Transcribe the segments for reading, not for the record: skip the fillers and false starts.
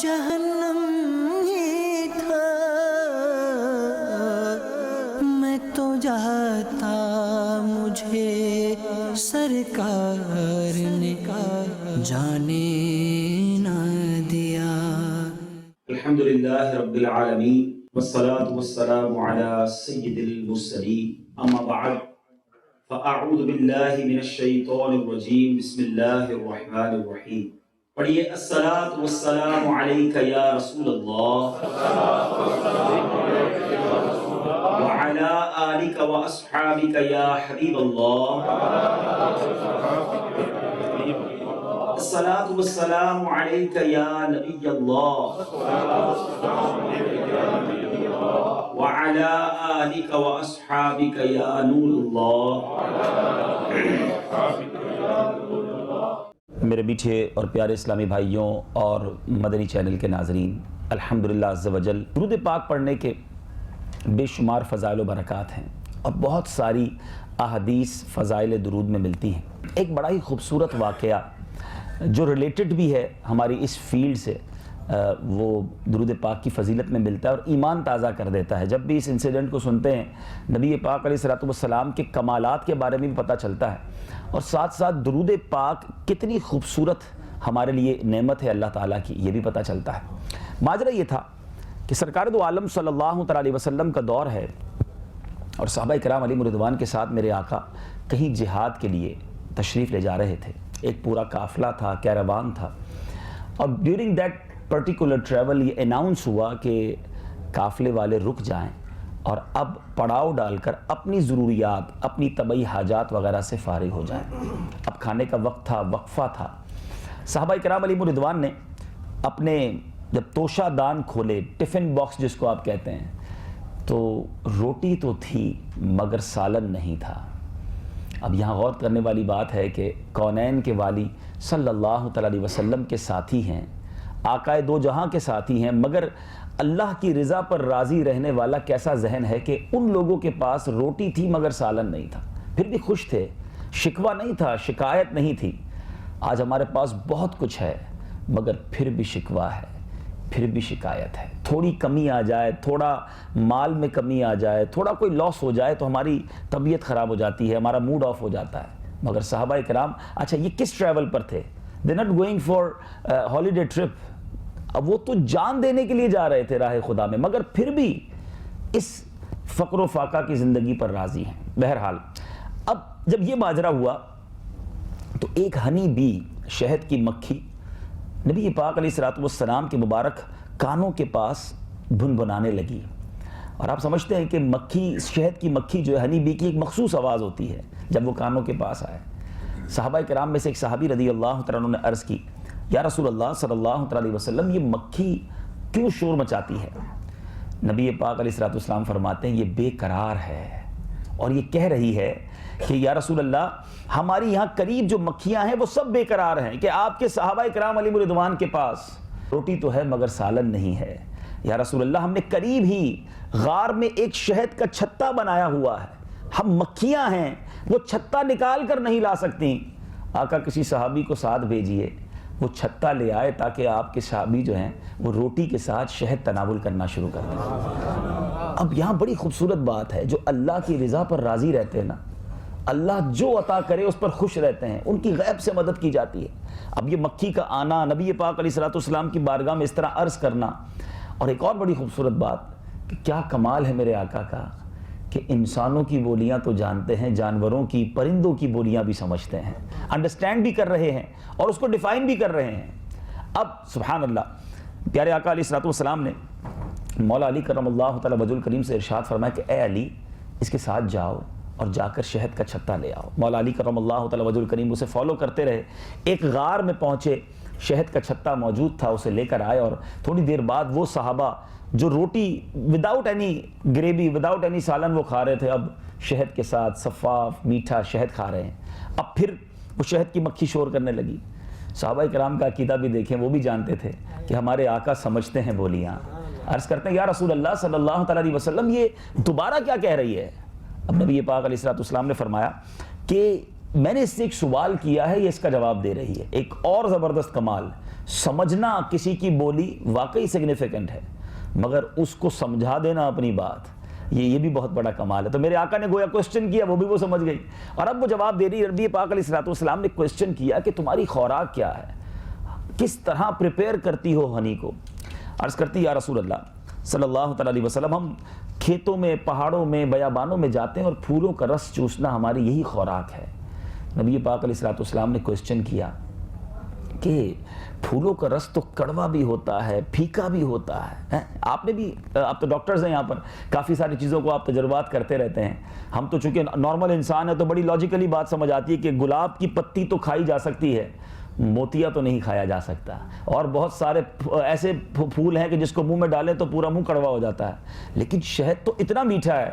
جہنم ہی تھا، میں تو جاتا مجھے سرکار نے جانے نہ دیا۔ الحمدللہ رب العالمین والصلاة والسلام علی سید المرسلین، اما بعد فاعوذ باللہ من الشیطان الرجیم، بسم اللہ الرحمن الرحیم۔ پڑھیے الصلاۃ والسلام علیک یا رسول اللہ وعلی آلک واصحابک یا حبیب اللہ۔ الصلاۃ والسلام علیک یا نبی اللہ وعلی آلک واصحابک یا نور اللہ۔ میرے میٹھے اور پیارے اسلامی بھائیوں اور مدنی چینل کے ناظرین، الحمدللہ عز وجل درود پاک پڑھنے کے بے شمار فضائل و برکات ہیں اور بہت ساری احادیث فضائل درود میں ملتی ہیں۔ ایک بڑا ہی خوبصورت واقعہ جو ریلیٹڈ بھی ہے ہماری اس فیلڈ سے، وہ درود پاک کی فضیلت میں ملتا ہے اور ایمان تازہ کر دیتا ہے۔ جب بھی اس انسیڈنٹ کو سنتے ہیں، نبی پاک علیہ الصلوۃ والسلام کے کمالات کے بارے میں بھی پتہ چلتا ہے، اور ساتھ ساتھ درود پاک کتنی خوبصورت ہمارے لیے نعمت ہے اللہ تعالیٰ کی، یہ بھی پتہ چلتا ہے۔ ماجرا یہ تھا کہ سرکار دو عالم صلی اللہ تعالیٰ علیہ وسلم کا دور ہے، اور صحابہ کرام علیہم رضوان کے ساتھ میرے آقا کہیں جہاد کے لیے تشریف لے جا رہے تھے۔ ایک پورا قافلہ تھا، کیراوان تھا، اور ڈیورنگ دیٹ پرٹیکولر ٹریول یہ اناؤنس ہوا کہ قافلے والے رک جائیں اور اب پڑاؤ ڈال کر اپنی ضروریات، اپنی طبعی حاجات وغیرہ سے فارغ ہو جائیں۔ اب کھانے کا وقت تھا، وقفہ تھا۔ صحابہ کرام علیہم رضوان نے اپنے جب توشہ دان کھولے، ٹفن باکس جس کو آپ کہتے ہیں، تو روٹی تو تھی مگر سالن نہیں تھا۔ اب یہاں غور کرنے والی بات ہے کہ کونین کے والی صلی اللہ تعالیٰ علیہ وسلم کے ساتھی ہیں، آقائے دو جہاں کے ساتھی ہیں، مگر اللہ کی رضا پر راضی رہنے والا کیسا ذہن ہے کہ ان لوگوں کے پاس روٹی تھی مگر سالن نہیں تھا، پھر بھی خوش تھے، شکوہ نہیں تھا، شکایت نہیں تھی۔ آج ہمارے پاس بہت کچھ ہے مگر پھر بھی شکوہ ہے، پھر بھی شکایت ہے۔ تھوڑی کمی آ جائے، تھوڑا مال میں کمی آ جائے، تھوڑا کوئی لاس ہو جائے تو ہماری طبیعت خراب ہو جاتی ہے، ہمارا موڈ آف ہو جاتا ہے۔ مگر صحابہ کرام، اچھا یہ کس ٹریول پر تھے؟ They not going for holiday trip, اب وہ تو جان دینے کے لیے جا رہے تھے راہ خدا میں، مگر پھر بھی اس فقر و فاقہ کی زندگی پر راضی ہیں۔ بہرحال اب جب یہ ماجرا ہوا تو ایک ہنی بی، شہد کی مکھی، نبی پاک علیہ الصلوۃ والسلام کے مبارک کانوں کے پاس بھنبھنانے لگی۔ اور آپ سمجھتے ہیں کہ مکھی، شہد کی مکھی جو ہے، ہنی بی کی ایک مخصوص آواز ہوتی ہے جب وہ کانوں کے پاس آئے۔ صحابہ کرام میں سے ایک صحابی رضی اللہ تعالیٰ عنہ نے عرض کی، یا رسول اللہ صلی اللہ تعالیٰ علیہ وسلم، یہ مکھی کیوں شور مچاتی ہے؟ نبی پاک علیہ الصلوۃ والسلام فرماتے ہیں، یہ بے قرار ہے اور یہ کہہ رہی ہے کہ یا رسول اللہ، ہماری یہاں قریب جو مکھیاں ہیں وہ سب بے قرار ہیں کہ آپ کے صحابہ کرام علیہم رضوان کے پاس روٹی تو ہے مگر سالن نہیں ہے۔ یا رسول اللہ، ہم نے قریب ہی غار میں ایک شہد کا چھتا بنایا ہوا ہے، ہم مکھیاں ہیں، وہ چھتا نکال کر نہیں لا سکتی۔ آقا کسی صحابی کو ساتھ بھیجیے، وہ چھتا لے آئے تاکہ آپ کے صحابی جو ہیں وہ روٹی کے ساتھ شہد تناول کرنا شروع کر دیں۔ اب یہاں بڑی خوبصورت بات ہے، جو اللہ کی رضا پر راضی رہتے ہیں نا، اللہ جو عطا کرے اس پر خوش رہتے ہیں، ان کی غیب سے مدد کی جاتی ہے۔ اب یہ مکھی کا آنا، نبی پاک علیہ الصلوۃ والسلام کی بارگاہ میں اس طرح عرض کرنا، اور ایک اور بڑی خوبصورت بات کہ کیا کمال ہے میرے آقا کا کہ انسانوں کی بولیاں تو جانتے ہیں، جانوروں کی، پرندوں کی بولیاں بھی سمجھتے ہیں، انڈرسٹینڈ بھی کر رہے ہیں اور اس کو ڈیفائن بھی کر رہے ہیں۔ اب سبحان اللہ، پیارے آقا علیہ الصلوۃ والسلام نے مولا علی کرم اللہ تعالیٰ وجہ الکریم سے ارشاد فرمایا کہ اے علی، اس کے ساتھ جاؤ اور جا کر شہد کا چھتا لے آؤ۔ مولا علی کرم اللہ تعالیٰ وجہ الکریم اسے فالو کرتے رہے، ایک غار میں پہنچے، شہد کا چھتا موجود تھا، اسے لے کر آئے، اور تھوڑی دیر بعد وہ صحابہ جو روٹی without any gravy, without any سالن وہ کھا رہے تھے، اب شہد کے ساتھ صفاف میٹھا شہد کھا رہے ہیں۔ اب پھر وہ شہد کی مکھی شور کرنے لگی۔ صحابہ کرام کا عقیدہ بھی دیکھیں، وہ بھی جانتے تھے کہ ہمارے آقا سمجھتے ہیں بولیاں۔ عرض کرتے ہیں یا رسول اللہ صلی اللہ تعالیٰ علیہ وسلم، یہ دوبارہ کیا کہہ رہی ہے؟ اب نبی پاک علیہ الصلوۃ والسلام نے فرمایا کہ میں نے اس سے ایک سوال کیا ہے، یہ اس کا جواب دے رہی ہے۔ ایک اور زبردست کمال، سمجھنا کسی کی بولی واقعی سگنیفیکنٹ ہے، مگر اس کو سمجھا دینا اپنی بات، یہ بھی بہت بڑا کمال ہے۔ تو میرے آقا نے گویا کوسچن کیا، وہ بھی وہ سمجھ گئی، اور اب وہ جواب دے رہی ہے۔ نبی پاک علیہ السلام نے کوسچن کیا کہ تمہاری خوراک کیا ہے، کس طرح پریپیئر کرتی ہو ہنی کو؟ عرض کرتی یا رسول اللہ صلی اللہ تعالی علیہ وسلم، ہم کھیتوں میں، پہاڑوں میں، بیابانوں میں جاتے ہیں اور پھولوں کا رس چوسنا ہماری یہی خوراک ہے۔ نبی پاک علیہ السلام نے کوسچن کیا کہ پھولوں کا رس تو کڑوا بھی ہوتا ہے، پھیکا بھی ہوتا ہے۔ آپ نے بھی، آپ تو ڈاکٹرز ہیں یہاں پر، کافی ساری چیزوں کو آپ تجربات کرتے رہتے ہیں۔ ہم تو چونکہ نارمل انسان ہے تو بڑی لاجیکلی بات سمجھ آتی ہے کہ گلاب کی پتی تو کھائی جا سکتی ہے، موتیا تو نہیں کھایا جا سکتا، اور بہت سارے ایسے پھول ہیں کہ جس کو منہ میں ڈالیں تو پورا منہ کڑوا ہو جاتا ہے، لیکن شہد تو اتنا میٹھا ہے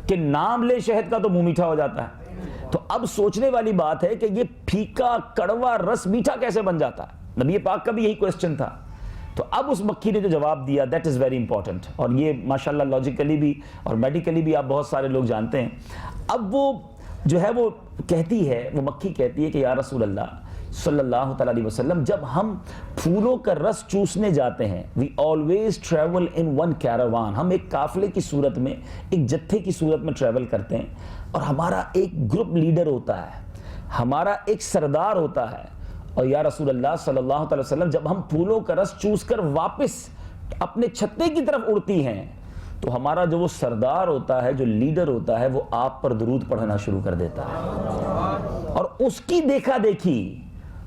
کہ نام لے شہد کا تو منہ میٹھا ہو جاتا ہے۔ تو اب سوچنے والی بات ہے کہ یہ پھیکا کڑوا رس میٹھا کیسے بن جاتا ہے؟ نبی پاک کا بھی یہی کوسچن تھا۔ تو اب اس مکھی نے جو جواب دیا، دیٹ از ویری امپورٹنٹ، اور یہ ماشاءاللہ لاجیکلی بھی اور میڈیکلی بھی آپ بہت سارے لوگ جانتے ہیں۔ اب وہ جو ہے وہ کہتی ہے، وہ مکھی کہتی ہے کہ یا رسول اللہ صلی اللہ تعالی علیہ وسلم، جب ہم پھولوں کا رس چوسنے جاتے ہیں، we always travel in one caravan، ہم ایک قافلے کی صورت میں، ایک جتھے کی صورت میں ٹریول کرتے ہیں، اور ہمارا ایک گروپ لیڈر ہوتا ہے، ہمارا ایک سردار ہوتا ہے، اور یا رسول اللہ صلی اللہ تعالی وسلم جب ہم پھولوں کا رس چوس کر واپس اپنے چھتے کی طرف اڑتی ہیں تو ہمارا جو وہ سردار ہوتا ہے، جو لیڈر ہوتا ہے، وہ آپ پر درود پڑھنا شروع کر دیتا ہے، اور اس کی دیکھا دیکھی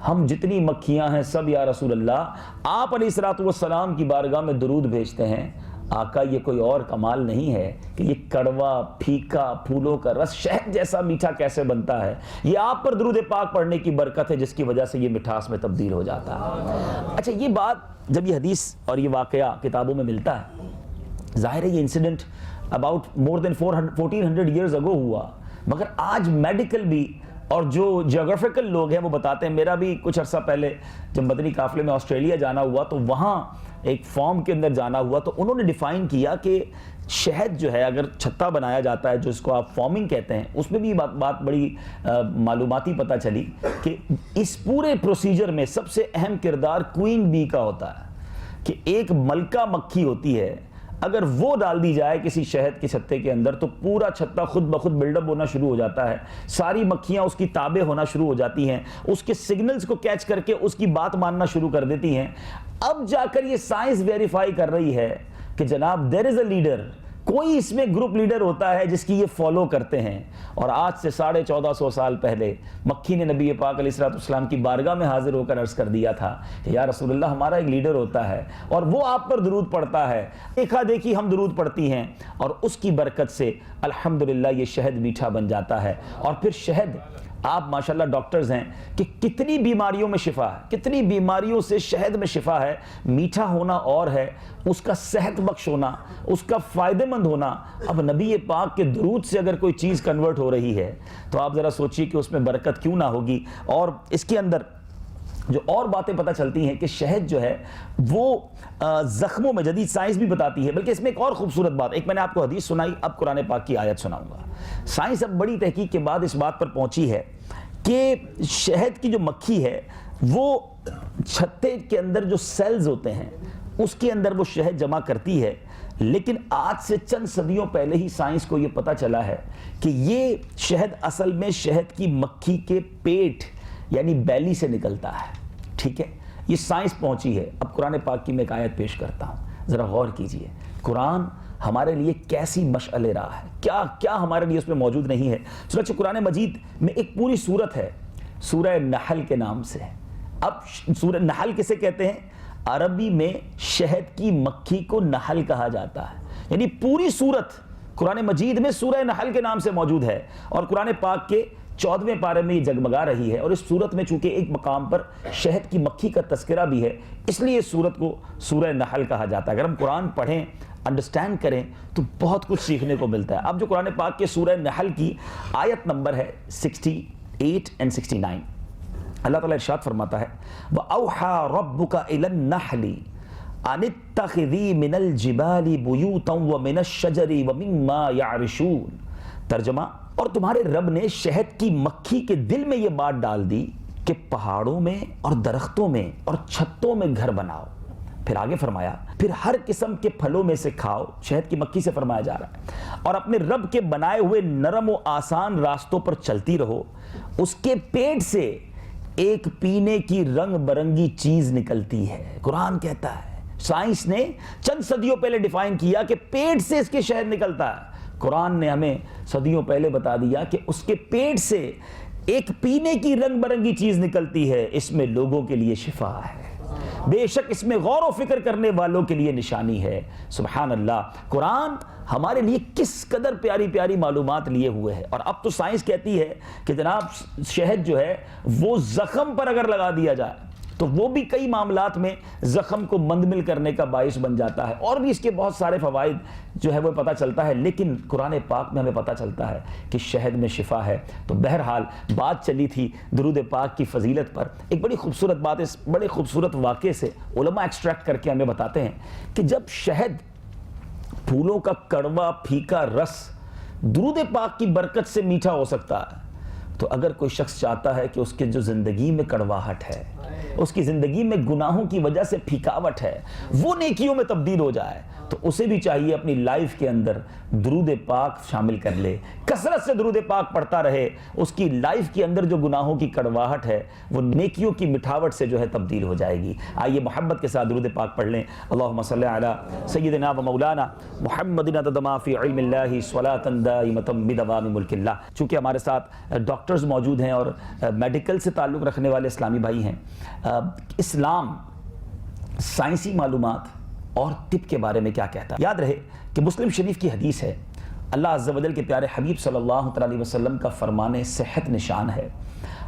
ہم جتنی مکھیاں ہیں سب یا رسول اللہ آپ علیہ الصلوۃ والسلام کی بارگاہ میں درود بھیجتے ہیں۔ آقا یہ کوئی اور کمال نہیں ہے کہ یہ کڑوا پھیکا پھولوں کا رس شہد جیسا میٹھا کیسے بنتا ہے، یہ آپ پر درود پاک پڑھنے کی برکت ہے جس کی وجہ سے یہ مٹھاس میں تبدیل ہو جاتا ہے۔ اچھا، یہ بات جب یہ حدیث اور یہ واقعہ کتابوں میں ملتا ہے، ظاہر ہے یہ incident about more than 1400 years ago ہوا، مگر آج میڈیکل بھی اور جو جیوگرافیکل لوگ ہیں وہ بتاتے ہیں۔ میرا بھی کچھ عرصہ پہلے جب مدنی قافلے میں آسٹریلیا جانا ہوا تو وہاں ایک فارم کے اندر جانا ہوا تو انہوں نے ڈیفائن کیا کہ شہد جو ہے اگر چھتا بنایا جاتا ہے، جو اس کو آپ فارمنگ کہتے ہیں، اس میں بھی بات بڑی معلوماتی پتہ چلی کہ اس پورے پروسیجر میں سب سے اہم کردار کوئین بی کا ہوتا ہے، کہ ایک ملکہ مکھی ہوتی ہے، اگر وہ ڈال دی جائے کسی شہد کے چھتے کے اندر تو پورا چھتا خود بخود بلڈ اپ ہونا شروع ہو جاتا ہے، ساری مکھیاں اس کی تابع ہونا شروع ہو جاتی ہیں، اس کے سگنلز کو کیچ کر کے اس کی بات ماننا شروع کر دیتی ہیں۔ اب جا کر یہ سائنس ویریفائی کر رہی ہے کہ جناب دیر از اے لیڈر، کوئی اس میں گروپ لیڈر ہوتا ہے جس کی یہ فالو کرتے ہیں، اور آج سے 1450 سال پہلے مکھی نے نبی پاک علیہ السلام کی بارگاہ میں حاضر ہو کر عرض کر دیا تھا کہ یا رسول اللہ ہمارا ایک لیڈر ہوتا ہے اور وہ آپ پر درود پڑھتا ہے، دیکھا دیکھی ہم درود پڑھتی ہیں، اور اس کی برکت سے الحمدللہ یہ شہد میٹھا بن جاتا ہے۔ اور پھر شہد، آپ ماشاءاللہ ڈاکٹرز ہیں کہ کتنی بیماریوں میں شفا ہے، کتنی بیماریوں سے شہد میں شفا ہے۔ میٹھا ہونا اور ہے، اس کا صحت بخش ہونا، اس کا فائدہ مند ہونا۔ اب نبی پاک کے درود سے اگر کوئی چیز کنورٹ ہو رہی ہے تو آپ ذرا سوچئے کہ اس میں برکت کیوں نہ ہوگی۔ اور اس کے اندر جو اور باتیں پتہ چلتی ہیں کہ شہد جو ہے وہ زخموں میں، جدید سائنس بھی بتاتی ہے، بلکہ اس میں ایک اور خوبصورت بات، ایک میں نے آپ کو حدیث سنائی، اب قرآن پاک کی آیت سناؤں گا۔ سائنس اب بڑی تحقیق کے بعد اس بات پر پہنچی ہے کہ شہد کی جو مکھی ہے وہ چھتے کے اندر جو سیلز ہوتے ہیں اس کے اندر وہ شہد جمع کرتی ہے، لیکن آج سے چند صدیوں پہلے ہی سائنس کو یہ پتہ چلا ہے کہ یہ شہد اصل میں شہد کی مکھی کے پیٹ یعنی بیلی سے نکلتا ہے۔ ٹھیک ہے، یہ سائنس پہنچی ہے۔ اب قرآن پاک کی میں ایک آیت پیش کرتا ہوں، ذرا غور کیجئے۔ قرآن ہمارے لیے کیسی مشعل راہ ہے، کیا ہمارے لیے اس میں موجود نہیں ہے۔ چنانچہ قرآن مجید میں ایک پوری سورت ہے، سورہ نحل کے نام سے۔ اب سورہ نحل کسے کہتے ہیں؟ عربی میں شہد کی مکھی کو نحل کہا جاتا ہے، یعنی پوری سورت قرآن مجید میں سورہ نحل کے نام سے موجود ہے، اور قرآن پاک کے 14ویں پارے میں یہ جگمگا رہی ہے۔ اور اس سورت میں چونکہ ایک مقام پر شہد کی مکھی کا تذکرہ بھی ہے، اس لیے اس سورت کو سورہ نحل کہا جاتا ہے۔ اگر ہم قرآن پڑھیں، انڈرسٹینڈ کریں تو بہت کچھ سیکھنے کو ملتا ہے۔ اب جو قرآن پاک کے سورہ نحل کی آیت نمبر ہے 68 and 69، اللہ تعالیٰ ارشاد فرماتا ہے وَأَوْحَى رَبُّكَ إِلَى النَّحْلِ أَنِ اتَّخِذِي مِنَ الْجِبَالِ بُيُوتًا وَمِنَ الشَّجَرِ وَمِمَّا يَعْرِشُونَ۔ ترجمہ، اور تمہارے رب نے شہد کی مکھی کے دل میں یہ بات ڈال دی کہ پہاڑوں میں اور درختوں میں اور چھتوں میں گھر بناؤ. پھر آگے فرمایا پھر ہر قسم کے پھلوں میں سے کھاؤ, شہد کی مکھی سے فرمایا جا رہا ہے, اور اپنے رب کے بنائے ہوئے نرم و آسان راستوں پر چلتی رہو. اس کے پیٹ سے ایک پینے کی رنگ برنگی چیز نکلتی ہے. قرآن کہتا ہے, سائنس نے چند صدیوں پہلے ڈیفائن کیا کہ پیٹ سے اس کے شہد نکلتا ہے. قرآن نے ہمیں صدیوں پہلے بتا دیا کہ اس کے پیٹ سے ایک پینے کی رنگ برنگی چیز نکلتی ہے, اس میں لوگوں کے لیے شفا ہے, بے شک اس میں غور و فکر کرنے والوں کے لیے نشانی ہے. سبحان اللہ, قرآن ہمارے لیے کس قدر پیاری پیاری معلومات لیے ہوئے ہے. اور اب تو سائنس کہتی ہے کہ جناب شہد جو ہے وہ زخم پر اگر لگا دیا جائے تو وہ بھی کئی معاملات میں زخم کو مندمل کرنے کا باعث بن جاتا ہے, اور بھی اس کے بہت سارے فوائد جو ہے وہ پتہ چلتا ہے. لیکن قرآن پاک میں ہمیں پتہ چلتا ہے کہ شہد میں شفا ہے. تو بہرحال بات چلی تھی درود پاک کی فضیلت پر. ایک بڑی خوبصورت بات اس بڑے خوبصورت واقعے سے علماء ایکسٹریکٹ کر کے ہمیں بتاتے ہیں کہ جب شہد پھولوں کا کڑوا پھیکا رس درود پاک کی برکت سے میٹھا ہو سکتا ہے, تو اگر کوئی شخص چاہتا ہے کہ اس کے جو زندگی میں کڑواہٹ ہے, اس کی زندگی میں گناہوں کی وجہ سے پھیکاوٹ ہے, وہ نیکیوں میں تبدیل ہو جائے, تو اسے بھی چاہیے اپنی لائف کے اندر درود پاک شامل کر لے, کثرت سے درود پاک پڑھتا رہے. اس کی لائف کے اندر جو گناہوں کی کڑواہٹ ہے وہ نیکیوں کی مٹھاوٹ سے جو ہے تبدیل ہو جائے گی. آئیے محبت کے ساتھ درود پاک پڑھ لیں. اللہم صلی علی سیدنا و مولانا محمد عدد ما فی علم اللہ صلاۃ دائمۃ بدوام ملک اللہ. چونکہ ہمارے ساتھ ڈاکٹرز موجود ہیں اور میڈیکل سے تعلق رکھنے والے اسلامی بھائی ہیں, اسلام سائنسی معلومات اور طب کے بارے میں کیا کہتا ہے. یاد رہے کہ مسلم شریف کی حدیث ہے, اللہ عز و جل کے پیارے حبیب صلی اللہ علیہ وسلم کا فرمان صحت نشان ہے,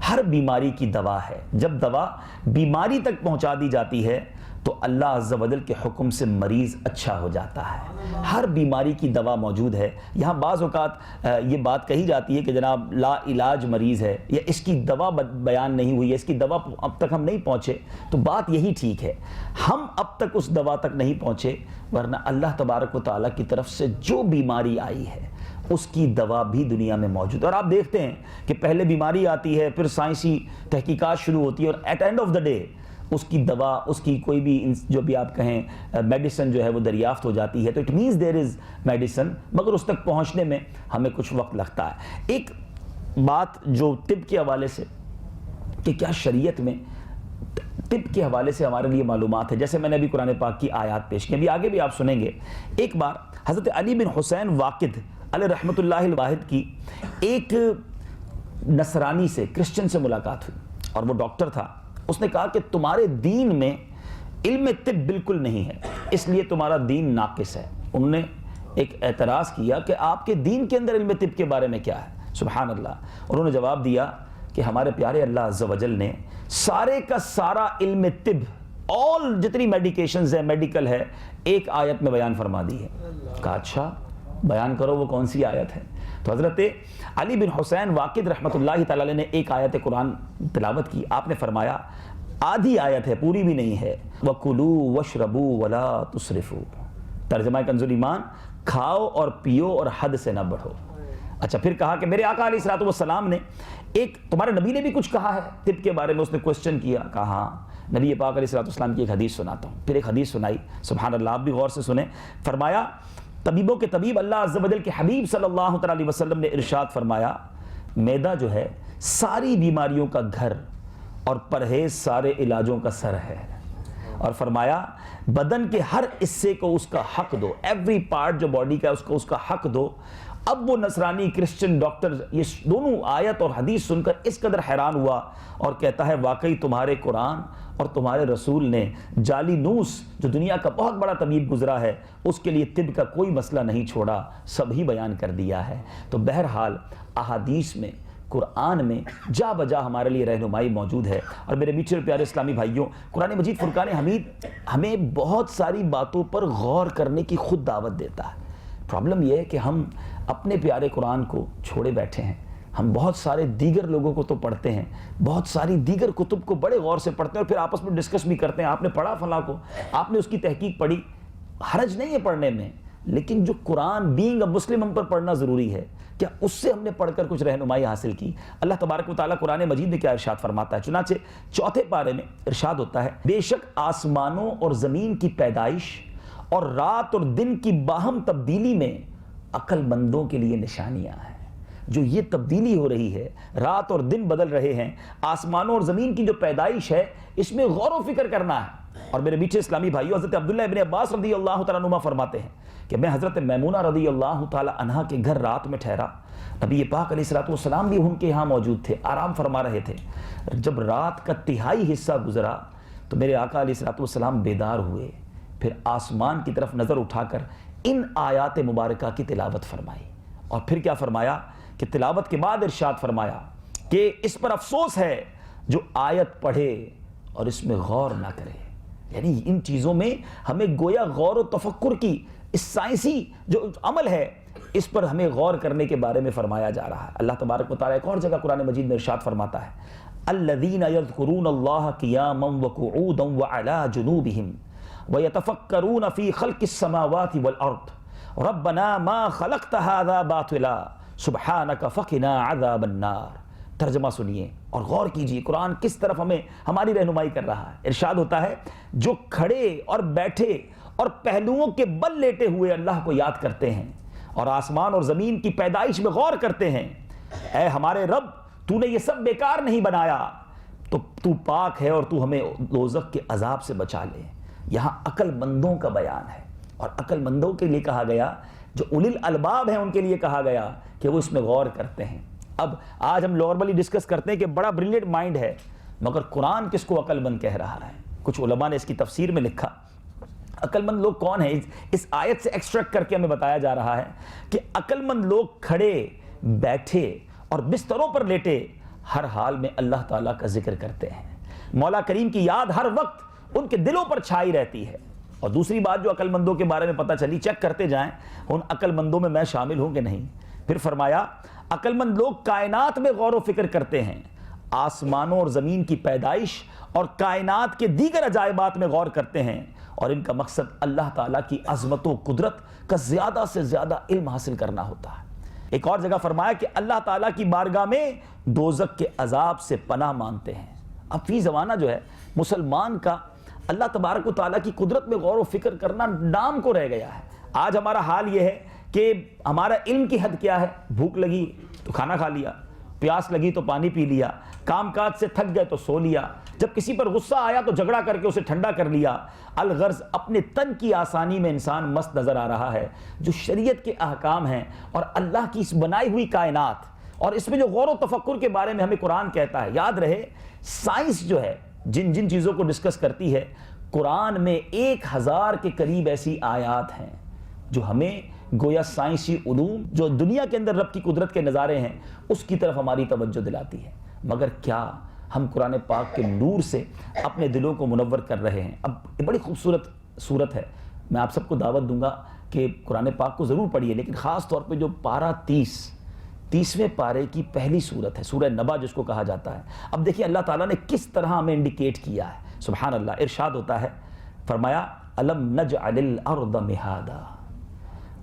ہر بیماری کی دوا ہے. جب دوا بیماری تک پہنچا دی جاتی ہے تو اللہ عز و جل کے حکم سے مریض اچھا ہو جاتا ہے. ہر بیماری کی دوا موجود ہے. یہاں بعض اوقات یہ بات کہی جاتی ہے کہ جناب لا علاج مریض ہے, یا اس کی دوا بیان نہیں ہوئی ہے, اس کی دوا اب تک ہم نہیں پہنچے. تو بات یہی ٹھیک ہے, ہم اب تک اس دوا تک نہیں پہنچے, ورنہ اللہ تبارک و تعالیٰ کی طرف سے جو بیماری آئی ہے اس کی دوا بھی دنیا میں موجود ہے. اور آپ دیکھتے ہیں کہ پہلے بیماری آتی ہے, پھر سائنسی تحقیقات شروع ہوتی ہے, اور at end of the day اس کی دوا, اس کی کوئی بھی جو بھی آپ کہیں میڈیسن جو ہے وہ دریافت ہو جاتی ہے. تو it means there is medicine, مگر اس تک پہنچنے میں ہمیں کچھ وقت لگتا ہے. ایک بات جو طب کے حوالے سے کہ کیا شریعت میں طب کے حوالے سے ہمارے لیے معلومات ہے, جیسے میں نے ابھی قرآن پاک کی آیات پیش کی, ابھی آگے بھی آپ سنیں گے. ایک بار حضرت علی بن حسین واقد علیہ رحمۃ اللہ الواحد کی ایک نصرانی سے, کرسچن سے ملاقات ہوئی, اور وہ ڈاکٹر تھا. اس نے کہا کہ تمہارے دین میں علم طب بالکل نہیں ہے, اس لیے تمہارا دین ناقص ہے. انہوں نے ایک اعتراض کیا کہ آپ کے دین کے اندر علم طب کے بارے میں کیا ہے. سبحان اللہ. انہوں نے جواب دیا کہ ہمارے پیارے اللہ عز و جل نے سارے کا سارا علم طب, آل جتنی میڈیکیشنز ہے, میڈیکل ہے, ایک آیت میں بیان فرما دی ہے. کہا اچھا بیان کرو, وہ کون سی آیت ہے؟ تو حضرت علی بن حسین واقد رحمۃ اللہ تعالی نے ایک آیت قرآن تلاوت کی. آپ نے فرمایا آدھی آیت ہے, پوری بھی نہیں ہے. وَكُلُوا وَاشْرَبُوا وَلَا تُسْرِفُوا, ترجمہ کنز الایمان, کھاؤ اور پیو اور حد سے نہ بڑھو. اچھا پھر کہا کہ میرے آقا علیہ الصلوۃ والسلام نے ایک, تمہارے نبی نے بھی کچھ کہا ہے طب کے بارے میں؟ اس نے کوشچن کیا. کہا ہاں, نبی پاک علیہ الصلوۃ والسلام کی ایک حدیث سناتا ہوں. پھر ایک حدیث سنائی. سبحان اللہ, آپ بھی غور سے سنیں. فرمایا طبیبوں کے طبیب اللہ عز و جل کے حبیب صلی اللہ علیہ وسلم نے ارشاد فرمایا, معدہ جو ہے ساری بیماریوں کا گھر اور پرہیز سارے علاجوں کا سر ہے. اور فرمایا بدن کے ہر حصے کو اس کا حق دو, ایوری پارٹ جو باڈی کا ہے اس کا حق دو. اب وہ نصرانی کرسچن ڈاکٹر یہ دونوں آیت اور حدیث سن کر اس قدر حیران ہوا, اور کہتا ہے واقعی تمہارے قرآن اور تمہارے رسول نے جعلی نوس جو دنیا کا بہت بڑا طبیب گزرا ہے اس کے لیے طب کا کوئی مسئلہ نہیں چھوڑا, سب ہی بیان کر دیا ہے. تو بہرحال احادیث میں, قرآن میں جا بجا ہمارے لیے رہنمائی موجود ہے. اور میرے میٹھے اور پیارے اسلامی بھائیوں, قرآن مجید فرقان حمید ہمیں بہت ساری باتوں پر غور کرنے کی خود دعوت دیتا ہے. پرابلم یہ ہے کہ ہم اپنے پیارے قرآن کو چھوڑے بیٹھے ہیں. ہم بہت سارے دیگر لوگوں کو تو پڑھتے ہیں, بہت ساری دیگر کتب کو بڑے غور سے پڑھتے ہیں, اور پھر آپس میں ڈسکس بھی کرتے ہیں. آپ نے پڑھا فلاں کو, آپ نے اس کی تحقیق پڑھی, حرج نہیں ہے پڑھنے میں, لیکن جو قرآن بینگ اے مسلم ہم پر پڑھنا ضروری ہے، کیا اس سے ہم نے پڑھ کر کچھ رہنمائی حاصل کی؟ اللہ تبارک و تعالیٰ قرآن مجید میں کیا ارشاد فرماتا ہے؟ چنانچہ 4 پارے میں ارشاد ہوتا ہے، بے شک آسمانوں اور زمین کی پیدائش اور رات اور دن کی باہم تبدیلی میں عقل مندوں کے لیے نشانیاں ہیں۔ جو یہ تبدیلی ہو رہی ہے، رات اور دن بدل رہے ہیں، آسمانوں اور زمین کی جو پیدائش ہے، اس میں غور و فکر کرنا ہے۔ اور میرے میٹھے اسلامی بھائیو، حضرت عبداللہ ابن عباس رضی اللہ تعالیٰ عنہما فرماتے ہیں کہ میں حضرت میمونہ رضی اللہ تعالیٰ عنہا کے گھر رات میں ٹھہرا، نبی پاک علیہ السلام بھی ان کے یہاں موجود تھے، آرام فرما رہے تھے۔ جب رات کا تہائی حصہ گزرا تو میرے آقا علیہ السلام بیدار ہوئے، پھر آسمان کی طرف نظر اٹھا کر ان آیات مبارکہ کی تلاوت فرمائی، اور پھر کیا فرمایا کہ تلاوت کے بعد ارشاد فرمایا کہ اس پر افسوس ہے جو آیت پڑھے اور اس میں غور نہ کرے۔ یعنی ان چیزوں میں ہمیں گویا غور و تفکر کی اس سائنسی جو عمل ہے، اس پر ہمیں غور کرنے کے بارے میں فرمایا جا رہا ہے۔ اللہ تبارک و تعالیٰ ایک اور جگہ قرآن مجید میں ارشاد فرماتا ہے، الذین یذکرون اللہ قیاما وقعودا وعلی جنوبہم ویتفکرون فی خلق السماوات والارض ربنا ما خلقت هذا باطلا سبحانک فقنا عذاب النار۔ ترجمہ سنیے اور غور کیجیے قرآن کس طرف ہمیں ہماری رہنمائی کر رہا ہے۔ ارشاد ہوتا ہے، جو کھڑے اور بیٹھے اور پہلوؤں کے بل لیٹے ہوئے اللہ کو یاد کرتے ہیں اور آسمان اور زمین کی پیدائش میں غور کرتے ہیں، اے ہمارے رب، تو نے یہ سب بیکار نہیں بنایا، تو پاک ہے اور تو ہمیں دوزخ کے عذاب سے بچا لے۔ یہاں عقل مندوں کا بیان ہے، اور عقل مندوں کے لیے کہا گیا، جو اولی الالباب ہیں ان کے لیے کہا گیا کہ وہ اس میں غور کرتے ہیں۔ اب آج ہم نارملی ڈسکس کرتے ہیں کہ بڑا بریلینٹ مائنڈ ہے، مگر قرآن کس کو عقل مند کہہ رہا ہے؟ کچھ علماء نے اس کی تفسیر میں لکھا، عقل مند لوگ کون ہیں؟ اس آیت سے ایکسٹریکٹ کر کے ہمیں بتایا جا رہا ہے کہ عقل مند لوگ کھڑے، بیٹھے اور بستروں پر لیٹے ہر حال میں اللہ تعالیٰ کا ذکر کرتے ہیں، مولا کریم کی یاد ہر وقت ان کے دلوں پر چھائی رہتی ہے۔ اور دوسری بات جو عقل مندوں کے بارے میں پتہ چلی، چیک کرتے جائیں ان عقل مندوں میں میں شامل ہوں کہ نہیں۔ پھر فرمایا، عقل مند لوگ کائنات میں غور و فکر کرتے ہیں، آسمانوں اور زمین کی پیدائش اور کائنات کے دیگر عجائبات میں غور کرتے ہیں، اور ان کا مقصد اللہ تعالیٰ کی عظمت و قدرت کا زیادہ سے زیادہ علم حاصل کرنا ہوتا ہے۔ ایک اور جگہ فرمایا کہ اللہ تعالیٰ کی بارگاہ میں دوزخ کے عذاب سے پناہ مانگتے ہیں۔ اب فی زمانہ جو ہے مسلمان کا اللہ تبارک و تعالیٰ کی قدرت میں غور و فکر کرنا نام کو رہ گیا ہے۔ آج ہمارا حال یہ ہے کہ ہمارا علم کی حد کیا ہے؟ بھوک لگی تو کھانا کھا لیا، پیاس لگی تو پانی پی لیا، کام کاج سے تھک گئے تو سو لیا، جب کسی پر غصہ آیا تو جھگڑا کر کے اسے ٹھنڈا کر لیا۔ الغرض اپنے تن کی آسانی میں انسان مست نظر آ رہا ہے۔ جو شریعت کے احکام ہیں اور اللہ کی اس بنائی ہوئی کائنات اور اس میں جو غور و تفکر کے بارے میں ہمیں قرآن کہتا ہے، یاد رہے سائنس جو ہے جن جن چیزوں کو ڈسکس کرتی ہے، قرآن میں 1000 کے قریب ایسی آیات ہیں جو ہمیں گویا سائنسی علوم جو دنیا کے اندر رب کی قدرت کے نظارے ہیں اس کی طرف ہماری توجہ دلاتی ہے۔ مگر کیا ہم قرآن پاک کے نور سے اپنے دلوں کو منور کر رہے ہیں؟ اب یہ بڑی خوبصورت صورت ہے، میں آپ سب کو دعوت دوں گا کہ قرآن پاک کو ضرور پڑھیے، لیکن خاص طور پہ جو پارہ 30ویں پارے کی پہلی صورت ہے، سورہ نبا جس کو کہا جاتا ہے۔ اب دیکھیں اللہ تعالیٰ نے کس طرح ہمیں انڈیکیٹ کیا ہے، سبحان اللہ۔ ارشاد ہوتا ہے، فرمایا الم نجعل الارض مہادا،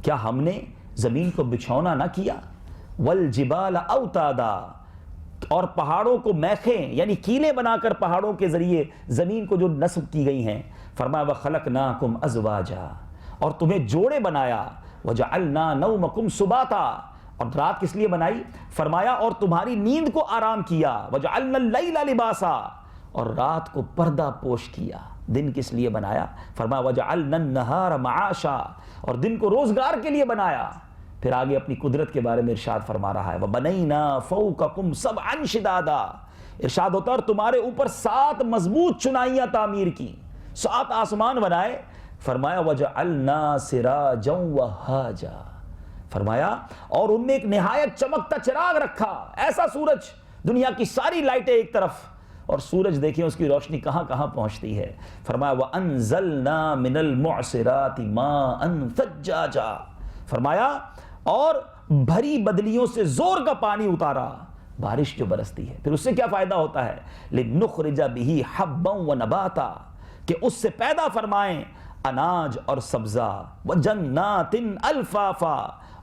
کیا ہم نے زمین کو بچھونا نہ کیا، والجبال اوتادا، اور پہاڑوں کو میخیں یعنی کیلیں بنا کر پہاڑوں کے ذریعے زمین کو جو نصب کی گئی ہیں، فرمایا وخلقناکم ازواجا، اور تمہیں جوڑے بنایا، وجعلنا نومکم سباتا، اور رات کس لیے بنائی؟ فرمایا اور تمہاری نیند کو آرام کیا، وجعلنا اللیل لباسا، اور رات کو پردہ پوش کیا۔ دن کس لیے بنایا؟ فرمایا وجعلنا النہار معاشا، اور دن کو روزگار کے لیے بنایا۔ پھر آگے اپنی قدرت کے بارے میں ارشاد فرما رہا ہے وَبَنَيْنَا فَوْقَكُمْ سَبْعًا شِدَادًا، ارشاد ہوتا ہے اور تمہارے اوپر 7 مضبوط چنائیاں تعمیر کی، 7 آسمان بنائے۔ فرمایا وَجَعَلْنَا سِرَاجًا وَهَّاجًا، فرمایا اور ان میں ایک نہایت چمکتا چراغ رکھا، ایسا سورج دنیا کی ساری لائٹیں ایک طرف، اور سورج دیکھیں اس کی روشنی کہاں کہاں پہنچتی ہے۔ فرمایا وَأَنزَلْنَا مِنَ الْمُعْصِرَاتِ مَاءً ثَجَّاجًا، فرمایا اور بھری بدلیوں سے زور کا پانی اتارا، بارش جو برستی ہے۔ پھر اس سے کیا فائدہ ہوتا ہے؟ لِنُخْرِجَ بِهِ حَبًّا وَنَبَاتًا، کہ اس سے پیدا فرمائیں اناج اور سبزہ، وجنات الفافا،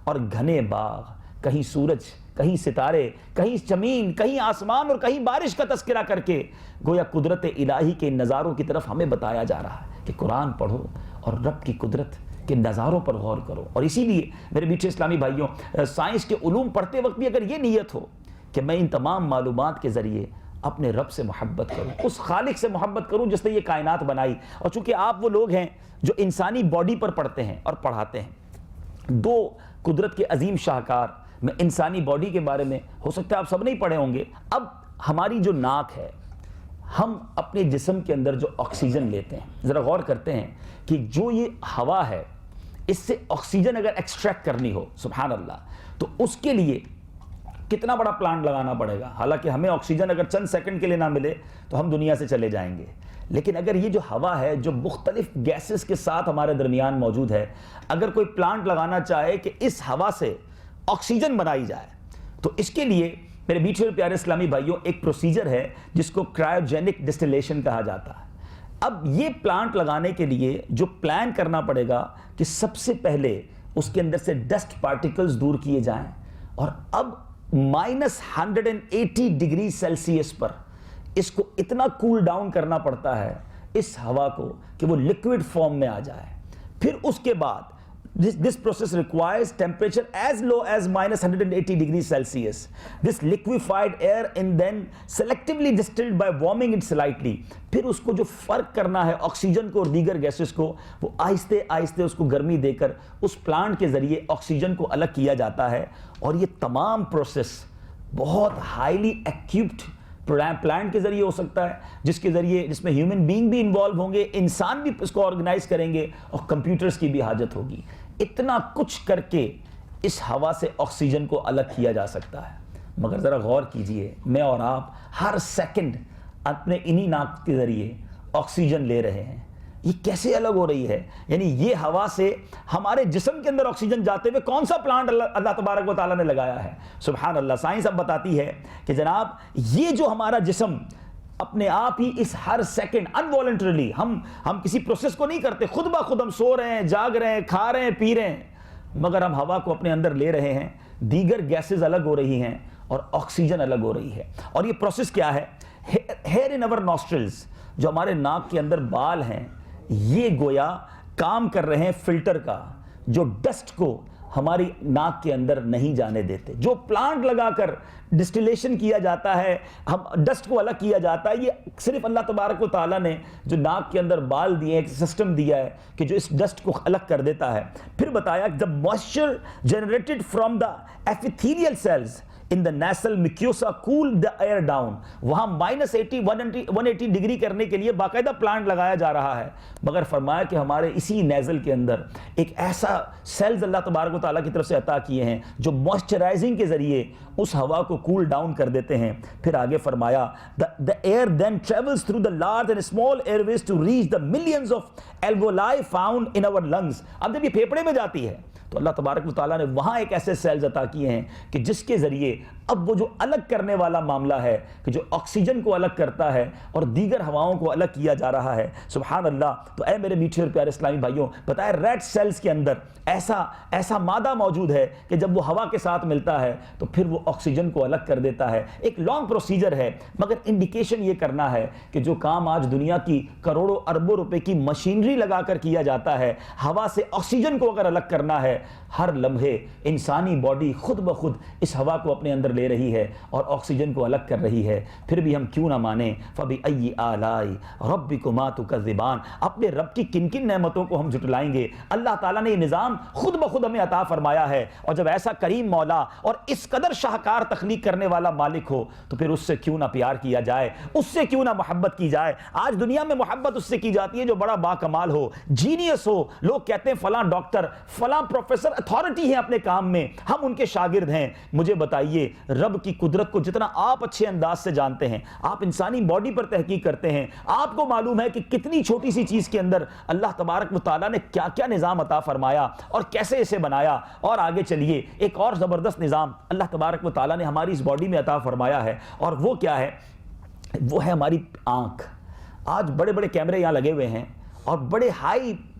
اور گھنے باغ، کہیں سورج، کہیں ستارے، کہیں زمین، کہیں آسمان اور کہیں بارش کا تذکرہ کر کے گویا قدرت الہی کے نظاروں کی طرف ہمیں بتایا جا رہا ہے کہ قرآن پڑھو اور رب کی قدرت کے نظاروں پر غور کرو۔ اور اسی لیے میرے میٹھے اسلامی بھائیوں، سائنس کے علوم پڑھتے وقت بھی اگر یہ نیت ہو کہ میں ان تمام معلومات کے ذریعے اپنے رب سے محبت کروں، اس خالق سے محبت کروں جس نے یہ کائنات بنائی، اور چونکہ آپ وہ لوگ ہیں جو انسانی باڈی پر پڑھتے ہیں اور پڑھاتے ہیں، دو قدرت کے عظیم شاہکار میں انسانی باڈی کے بارے میں ہو سکتا ہے آپ سب نہیں پڑھے ہوں گے۔ اب ہماری جو ناک ہے، ہم اپنے جسم کے اندر جو آکسیجن لیتے ہیں، ذرا غور کرتے ہیں کہ جو یہ ہوا ہے اس سے آکسیجن اگر ایکسٹریکٹ کرنی ہو، سبحان اللہ، تو اس کے لیے کتنا بڑا پلانٹ لگانا پڑے گا۔ حالانکہ ہمیں آکسیجن اگر چند سیکنڈ کے لیے نہ ملے تو ہم دنیا سے چلے جائیں گے، لیکن اگر یہ جو ہوا ہے جو مختلف گیسز کے ساتھ ہمارے درمیان موجود ہے، اگر کوئی پلانٹ لگانا چاہے کہ اس ہوا سے آکسیجن بنائی جائے، تو اس کے لیے میرے میٹھے اور پیارے اسلامی بھائیوں ایک پروسیجر ہے جس کو کرائیوجینک ڈسٹیلیشن کہا جاتا ہے۔ اب یہ پلانٹ لگانے کے لیے جو پلان کرنا پڑے گا کہ سب سے پہلے اس کے اندر سے ڈسٹ پارٹیکلز دور کیے جائیں، اور اب -180 ڈگری سیلسیس پر اس کو اتنا کول ڈاؤن کرنا پڑتا ہے اس ہوا کو کہ وہ لکوڈ فارم میں آ جائے۔ پھر اس کے بعد this process requires temperature as low as -180 degrees Celsius. This liquefied air and then selectively distilled by warming it slightly. پھر اس کو جو فرق کرنا ہے آکسیجن کو اور دیگر گیسز کو، وہ آہستہ آہستہ اس کو گرمی دے کر اس پلانٹ کے ذریعے آکسیجن کو الگ کیا جاتا ہے۔ اور یہ تمام پروسیس بہت ہائیلی ایکوپڈ پلانٹ کے ذریعے ہو سکتا ہے، جس میں ہیومن بینگ بھی انوالو ہوں گے، انسان بھی اس کو آرگنائز کریں گے، اور کمپیوٹرز کی بھی حاجت ہوگی۔ اتنا کچھ کر کے اس ہوا سے آکسیجن کو الگ کیا جا سکتا ہے۔ مگر ذرا غور کیجئے، میں اور آپ ہر سیکنڈ اپنے انہی ناک کے ذریعے آکسیجن لے رہے ہیں، یہ کیسے الگ ہو رہی ہے؟ یعنی یہ ہوا سے ہمارے جسم کے اندر آکسیجن جاتے ہوئے کون سا پلانٹ اللہ تبارک و تعالیٰ نے لگایا ہے؟ سبحان اللہ۔ سائنس اب بتاتی ہے کہ جناب یہ جو ہمارا جسم اپنے آپ ہی اس ہر سیکنڈ انوالنٹریلی، ہم کسی پروسیس کو نہیں کرتے، خود بخود ہم سو رہے ہیں، جاگ رہے ہیں، کھا رہے ہیں، پی رہے ہیں، مگر ہم ہوا کو اپنے اندر لے رہے ہیں، دیگر گیسز الگ ہو رہی ہیں اور آکسیجن الگ ہو رہی ہے۔ اور یہ پروسیس کیا ہے؟ ہیئر ان اور نوسٹرلز، جو ہمارے ناک کے اندر بال ہیں، یہ گویا کام کر رہے ہیں فلٹر کا، جو ڈسٹ کو ہماری ناک کے اندر نہیں جانے دیتے۔ جو پلانٹ لگا کر ڈسٹیلیشن کیا جاتا ہے، ہم ڈسٹ کو الگ کیا جاتا ہے، یہ صرف اللہ تبارک و تعالیٰ نے جو ناک کے اندر بال دیے، ایک سسٹم دیا ہے کہ جو اس ڈسٹ کو الگ کر دیتا ہے۔ پھر بتایا جب moisture generated from the epithelial cells in the nasal mucosa cool the air down، وہاں -180 ڈگری کرنے کے لیے باقاعدہ پلانٹ لگایا جا رہا ہے، مگر فرمایا کہ ہمارے اسی نیزل کے اندر ایک ایسا سیلز اللہ تبارک و تعالیٰ کی طرف سے عطا کیے ہیں جو موئسچرائزنگ کے ذریعے اس ہوا کو کول ڈاؤن کر دیتے ہیں۔ پھر آگے فرمایا the air then travels through the large and small airways to reach the millions of alveoli found in our lungs۔ اب جب یہ پھیپھڑے میں جاتی ہے تو اللہ تبارک و تعالیٰ نے وہاں ایک ایسے سیلز عطا کیے ہیں کہ جس کے ذریعے اب وہ جو الگ کرنے والا معاملہ ہے کہ جو آکسیجن کو الگ کرتا ہے اور دیگر ہواؤں کو الگ کیا جا رہا ہے، سبحان اللہ۔ تو اے میرے میٹھے اور پیارے اسلامی بھائیوں، بتائیں ریڈ سیلز کے اندر ایسا مادہ موجود ہے کہ جب وہ ہوا کے ساتھ ملتا ہے تو پھر وہ آکسیجن کو الگ کر دیتا ہے۔ ایک لانگ پروسیجر ہے، مگر انڈیکیشن یہ کرنا ہے کہ جو کام آج دنیا کی کروڑوں اربوں روپے کی مشینری لگا کر کیا جاتا ہے، ہوا سے آکسیجن کو اگر الگ کرنا ہے، ہر لمحے انسانی باڈی خود بخود اس ہوا کو اپنے اندر لے رہی ہے اور آکسیجن کو الگ کر رہی ہے۔ پھر بھی ہم کیوں نہ مانیں؟ فَبِأَيِّ آلَاءِ رَبِّكُمَا تُكَذِّبَانِ، اپنے رب کی کن کن نعمتوں کو ہم جھٹلائیں گے؟ اللہ تعالیٰ نے یہ نظام خود بخود ہمیں عطا فرمایا ہے، اور جب ایسا کریم مولا اور اس قدر شاہکار تخلیق کرنے والا مالک ہو تو پھر اس سے کیوں نہ پیار کیا جائے، اس سے کیوں نہ محبت کی جائے؟ آج دنیا میں محبت اس سے کی جاتی ہے جو بڑا با کمال ہو، جینیس ہو۔ لوگ کہتے ہیں فلاں ڈاکٹر، فلاں پروفیسر اتھارٹی ہیں اپنے کام میں، ہم ان کے شاگرد ہیں۔ مجھے بتائیے، رب کی قدرت کو جتنا آپ اچھے انداز سے جانتے ہیں، آپ انسانی باڈی پر تحقیق کرتے ہیں، آپ کو معلوم ہے کہ کتنی چھوٹی سی چیز کے اندر اللہ تبارک و تعالیٰ نے کیا کیا نظام عطا فرمایا اور کیسے اسے بنایا۔ اور آگے چلیے، ایک اور زبردست نظام اللہ تبارک و تعالیٰ نے ہماری اس باڈی میں عطا فرمایا ہے، اور وہ کیا ہے؟ وہ ہے ہماری آنکھ۔ آج بڑے بڑے کیمرے یہاں لگے ہوئے ہیں اور بڑے ہائی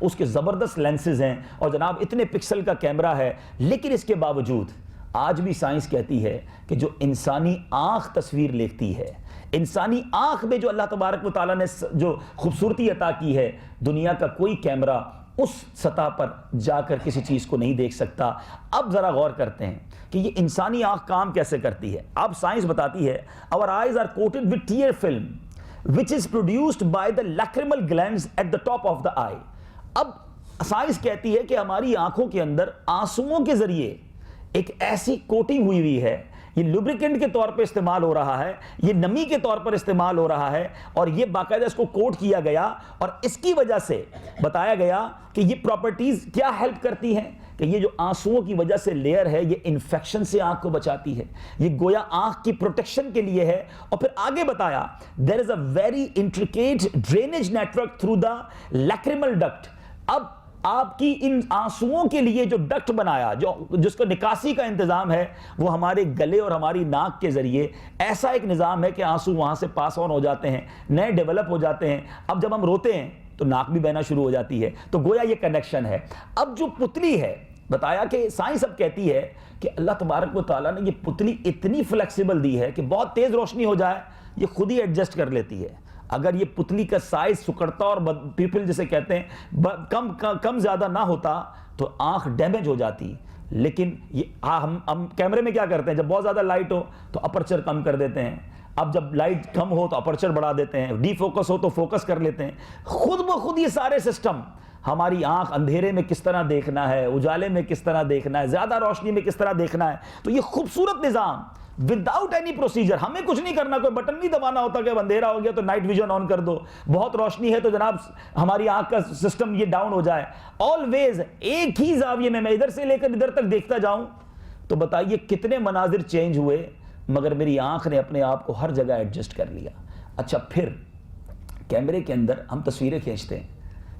اس کے زبردست لینسز ہیں, اور جناب اتنے پکسل کا کیمرہ ہے, لیکن اس کے باوجود آج بھی سائنس کہتی ہے کہ جو انسانی آنکھ تصویر لیتی ہے, انسانی آنکھ میں جو اللہ تبارک و تعالیٰ نے جو خوبصورتی عطا کی ہے, دنیا کا کوئی کیمرہ اس سطح پر جا کر کسی چیز کو نہیں دیکھ سکتا. اب ذرا غور کرتے ہیں کہ یہ انسانی آنکھ کام کیسے کرتی ہے. اب سائنس بتاتی ہے our eyes are coated with tear film which is produced by the lacrimal glands at the top of the eye. اب سائنس کہتی ہے کہ ہماری آنکھوں کے اندر آنسوؤں کے ذریعے ایک ایسی کوٹنگ ہوئی ہے, یہ لوبریکنٹ کے طور پہ استعمال ہو رہا ہے, یہ نمی کے طور پر استعمال ہو رہا ہے, اور یہ باقاعدہ اس کو کوٹ کیا گیا, اور اس کی وجہ سے بتایا گیا کہ یہ پراپرٹیز کیا ہیلپ کرتی ہیں کہ یہ جو آنسوؤں کی وجہ سے لیئر ہے یہ انفیکشن سے آنکھ کو بچاتی ہے, یہ گویا آنکھ کی پروٹیکشن کے لیے ہے. اور پھر آگے بتایا there is a very intricate drainage network through the lacrimal duct. اب آپ کی ان آنسوؤں کے لیے جو ڈکٹ بنایا, جس کو نکاسی کا انتظام ہے, وہ ہمارے گلے اور ہماری ناک کے ذریعے ایسا ایک نظام ہے کہ آنسو وہاں سے پاس آن ہو جاتے ہیں, نئے ڈیولپ ہو جاتے ہیں. اب جب ہم روتے ہیں تو ناک بھی بہنا شروع ہو جاتی ہے, تو گویا یہ کنیکشن ہے. اب جو پتلی ہے, بتایا کہ سائنس اب کہتی ہے کہ اللہ تبارک و تعالیٰ نے یہ پتلی اتنی فلیکسیبل دی ہے کہ بہت تیز روشنی ہو جائے یہ خود ہی ایڈجسٹ کر لیتی ہے. اگر یہ پتلی کا سائز سکڑتا اور پیپل جسے کہتے ہیں کم زیادہ نہ ہوتا تو آنکھ ڈیمیج ہو جاتی. لیکن یہ ہم کیمرے میں کیا کرتے ہیں, جب بہت زیادہ لائٹ ہو تو اپرچر کم کر دیتے ہیں, اب جب لائٹ کم ہو تو اپرچر بڑھا دیتے ہیں, ڈی فوکس ہو تو فوکس کر لیتے ہیں. خود بخود یہ سارے سسٹم ہماری آنکھ اندھیرے میں کس طرح دیکھنا ہے, اجالے میں کس طرح دیکھنا ہے, زیادہ روشنی میں کس طرح دیکھنا ہے, تو یہ خوبصورت نظام وداؤٹ اینی پروسیجر, ہمیں کچھ نہیں کرنا, کوئی بٹن نہیں دبانا ہوتا کہ اب اندھیرا ہو گیا تو نائٹ ویژن آن کر دو, بہت روشنی ہے تو جناب ہماری آنکھ کا سسٹم یہ ڈاؤن ہو جائے. آلویز ایک ہی زاویے میں ادھر سے لے کر ادھر تک دیکھتا جاؤں, تو بتائیے کتنے مناظر چینج ہوئے, مگر میری آنکھ نے اپنے آپ کو ہر جگہ ایڈجسٹ کر لیا. اچھا, پھر کیمرے کے اندر ہم تصویریں کھینچتے ہیں,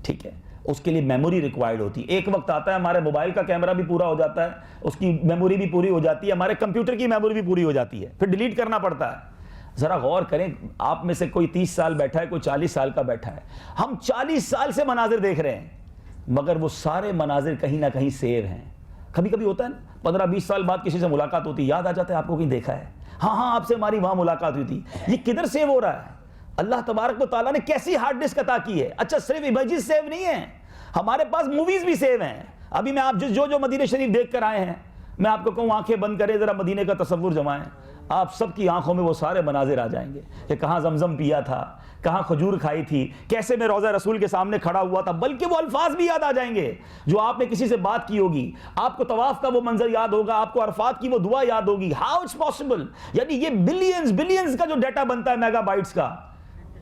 ٹھیک ہے, اس کے لیے میموری ریکوائرڈ ہوتی ہے. ایک وقت آتا ہے ہمارے موبائل کا کیمرہ بھی پورا ہو جاتا ہے, اس کی میموری بھی پوری ہو جاتی ہے, ہمارے کمپیوٹر کی میموری بھی پوری ہو جاتی ہے, پھر ڈیلیٹ کرنا پڑتا ہے. ذرا غور کریں, آپ میں سے کوئی 30 سال بیٹھا ہے, کوئی 40 سال کا بیٹھا ہے, ہم 40 سال سے مناظر دیکھ رہے ہیں, مگر وہ سارے مناظر کہیں نہ کہیں سیو ہیں. کبھی کبھی ہوتا ہے نا, 15-20 سال بعد کسی سے ملاقات ہوتی ہے, یاد آ جاتا ہے آپ کو کہیں دیکھا ہے, ہاں آپ سے ہماری وہاں ملاقات ہوئی تھی. یہ کدھر سیو ہو رہا ہے؟ اللہ تبارک و تعالیٰ نے کیسی ہارڈ ڈسک عطا کی ہے. اچھا, صرف امیجز سیو نہیں ہیں, ہمارے پاس موویز بھی سیو ہیں. ابھی میں آپ جو مدینہ شریف دیکھ کر آئے ہیں, میں آپ کو کہوں آنکھیں بند کرے ذرا مدینے کا تصور جمائیں, آپ سب کی آنکھوں میں وہ سارے مناظر آ جائیں گے کہ کہاں زمزم پیا تھا, کہاں کھجور کھائی تھی, کیسے میں روضہ رسول کے سامنے کھڑا ہوا تھا, بلکہ وہ الفاظ بھی یاد آ جائیں گے جو آپ نے کسی سے بات کی ہوگی, آپ کو طواف کا وہ منظر یاد ہوگا, آپ کو عرفات کی وہ دعا یاد ہوگی. How it's possible? یعنی یہ بلینز کا جو ڈیٹا بنتا ہے میگا بائٹس کا,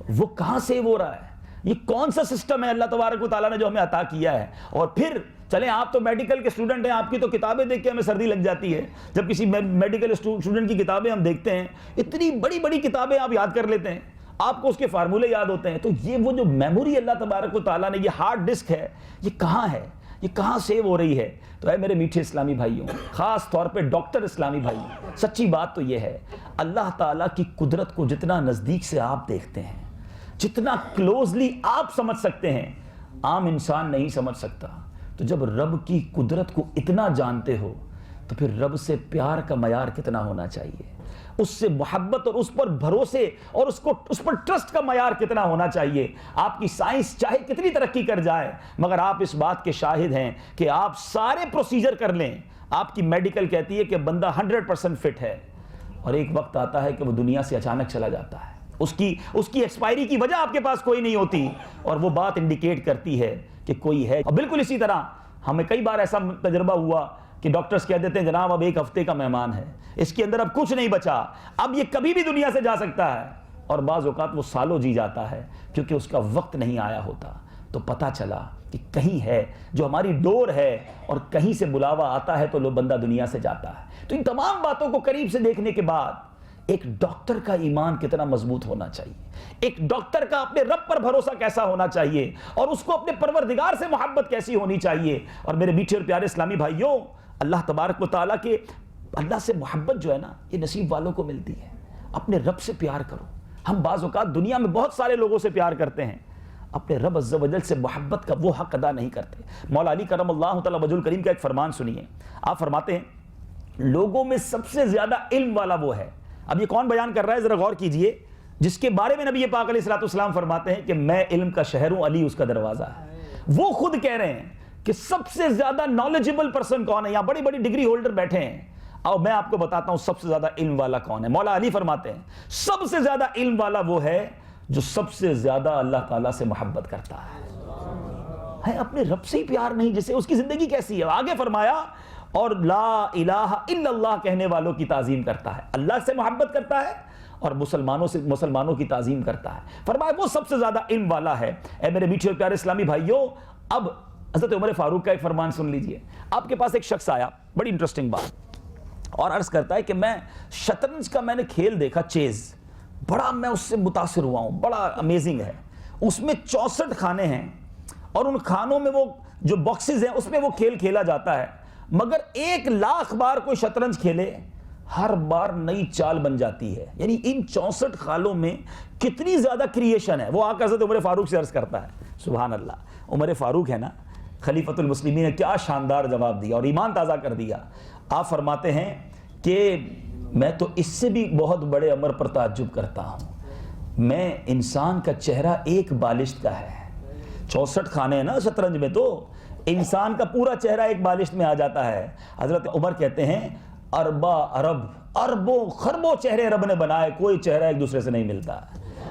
وہ کہاں سے ہو رہا ہے؟ یہ کون سا سسٹم ہے اللہ تبارک و تعالیٰ نے جو ہمیں عطا کیا ہے؟ اور پھر چلیں, آپ تو میڈیکل کے اسٹوڈنٹ ہیں, آپ کی تو کتابیں دیکھ کے ہمیں سردی لگ جاتی ہے جب کسی میڈیکل اسٹوڈنٹ کی کتابیں ہم دیکھتے ہیں, اتنی بڑی بڑی کتابیں آپ یاد کر لیتے ہیں, آپ کو اس کے فارمولے یاد ہوتے ہیں. تو یہ وہ جو میموری اللہ تبارک و تعالیٰ نے, یہ ہارڈ ڈسک ہے, یہ کہاں ہے, یہ کہاں سیو ہو رہی ہے؟ تو اے میرے میٹھے اسلامی بھائیوں, خاص طور پہ ڈاکٹر اسلامی بھائیوں, سچی بات تو یہ ہے, اللہ تعالیٰ کی قدرت کو جتنا نزدیک سے آپ دیکھتے ہیں, جتنا کلوزلی آپ سمجھ سکتے ہیں, عام انسان نہیں سمجھ سکتا. تو جب رب کی قدرت کو اتنا جانتے ہو تو پھر رب سے پیار کا معیار کتنا ہونا چاہیے, اس سے محبت اور اس پر بھروسے اور اس پر ٹرسٹ کا معیار کتنا ہونا چاہیے. آپ کی سائنس چاہے کتنی ترقی کر جائے, مگر آپ اس بات کے شاہد ہیں کہ آپ سارے پروسیجر کر لیں, آپ کی میڈیکل کہتی ہے کہ بندہ 100% فٹ ہے, اور ایک وقت آتا ہے کہ وہ دنیا سے اچانک چلا جاتا ہے, اس کی ایکسپائری کی وجہ آپ کے پاس کوئی نہیں ہوتی, اور وہ بات انڈیکیٹ کرتی ہے کہ کوئی ہے. اور بالکل اسی طرح ہمیں کئی بار ایسا تجربہ ہوا کہ ڈاکٹرز کہہ دیتے ہیں جناب اب 1 ہفتے کا مہمان ہے, اس کے اندر اب کچھ نہیں بچا, اب یہ کبھی بھی دنیا سے جا سکتا ہے, اور بعض اوقات وہ سالوں جی جاتا ہے کیونکہ اس کا وقت نہیں آیا ہوتا. تو پتہ چلا کہ کہیں ہے جو ہماری ڈور ہے, اور کہیں سے بلاوا آتا ہے تو لو بندہ دنیا سے جاتا ہے. تو ان تمام باتوں کو قریب سے دیکھنے کے بعد ایک ڈاکٹر کا ایمان کتنا مضبوط ہونا چاہیے, ایک ڈاکٹر کا اپنے رب پر بھروسہ کیسا ہونا چاہیے, اور اس کو اپنے پروردگار سے محبت کیسی ہونی چاہیے. اور میرے میٹھے اور پیارے اسلامی بھائیوں, اللہ تبارک و تعالیٰ کے اللہ سے محبت جو ہے نا, یہ نصیب والوں کو ملتی ہے. اپنے رب سے پیار کرو. ہم بعض اوقات دنیا میں بہت سارے لوگوں سے پیار کرتے ہیں, اپنے رب عز و جل سے محبت کا وہ حق ادا نہیں کرتے. مولا علی کرم اللہ تعالی وجہ الکریم کا ایک فرمان سنیے. آپ فرماتے ہیں لوگوں میں سب سے زیادہ علم والا وہ ہے. اب یہ کون بیان کر رہا ہے ذرا غور کیجئے, جس کے بارے میں نبی پاک علیہ الصلوۃ والسلام فرماتے ہیں کہ میں علم کا شہر ہوں, علی اس کا دروازہ ہے. وہ خود کہہ رہے ہیں کہ سب سے زیادہ نالجبل پرسن کون ہے. یہاں بڑی بڑی ڈگری ہولڈر بیٹھے ہیں, اور میں آپ کو بتاتا ہوں سب سے زیادہ علم والا کون ہے. مولا علی فرماتے ہیں سب سے زیادہ علم والا وہ ہے جو سب سے زیادہ اللہ تعالیٰ سے محبت کرتا ہے اپنے رب سے ہی پیار نہیں جسے, اس کی زندگی کیسی ہے. آگے فرمایا اور لا الہ الا اللہ کہنے والوں کی تعظیم کرتا ہے, اللہ سے محبت کرتا ہے اور مسلمانوں کی تعظیم کرتا ہے. فرمایا وہ سب سے زیادہ علم والا ہے. اے میرے میٹھے اور پیارے اسلامی بھائیوں, اب حضرت عمر فاروق کا ایک فرمان سن لیجئے. آپ کے پاس ایک شخص آیا, بڑی انٹرسٹنگ بات, اور عرض کرتا ہے کہ میں شطرنج کا میں نے کھیل دیکھا, چیز, بڑا میں اس سے متاثر ہوا ہوں, بڑا امیزنگ ہے. اس میں 64 خانے ہیں اور ان خانوں میں وہ جو باکسز ہیں اس میں وہ کھیل کھیلا جاتا ہے, مگر 1,00,000 بار کوئی شطرنج کھیلے ہر بار نئی چال بن جاتی ہے. یعنی ان 64 خانوں میں کتنی زیادہ کریشن ہے. وہ آ کر حضرت عمر فاروق سے عرض کرتا ہے, سبحان اللہ, عمر فاروق ہے نا خلیفۃ المسلمین نے کیا شاندار جواب دیا اور ایمان تازہ کر دیا. آپ فرماتے ہیں کہ میں تو اس سے بھی بہت بڑے امر پر تعجب کرتا ہوں, میں انسان کا چہرہ ایک بالشت کا ہے. 64 خانے ہیں نا شطرنج میں, تو انسان کا پورا چہرہ ایک بالشت میں آ جاتا ہے. حضرت عمر کہتے ہیں اربوں خربوں چہرے رب نے بنائے, کوئی چہرہ ایک دوسرے سے نہیں ملتا.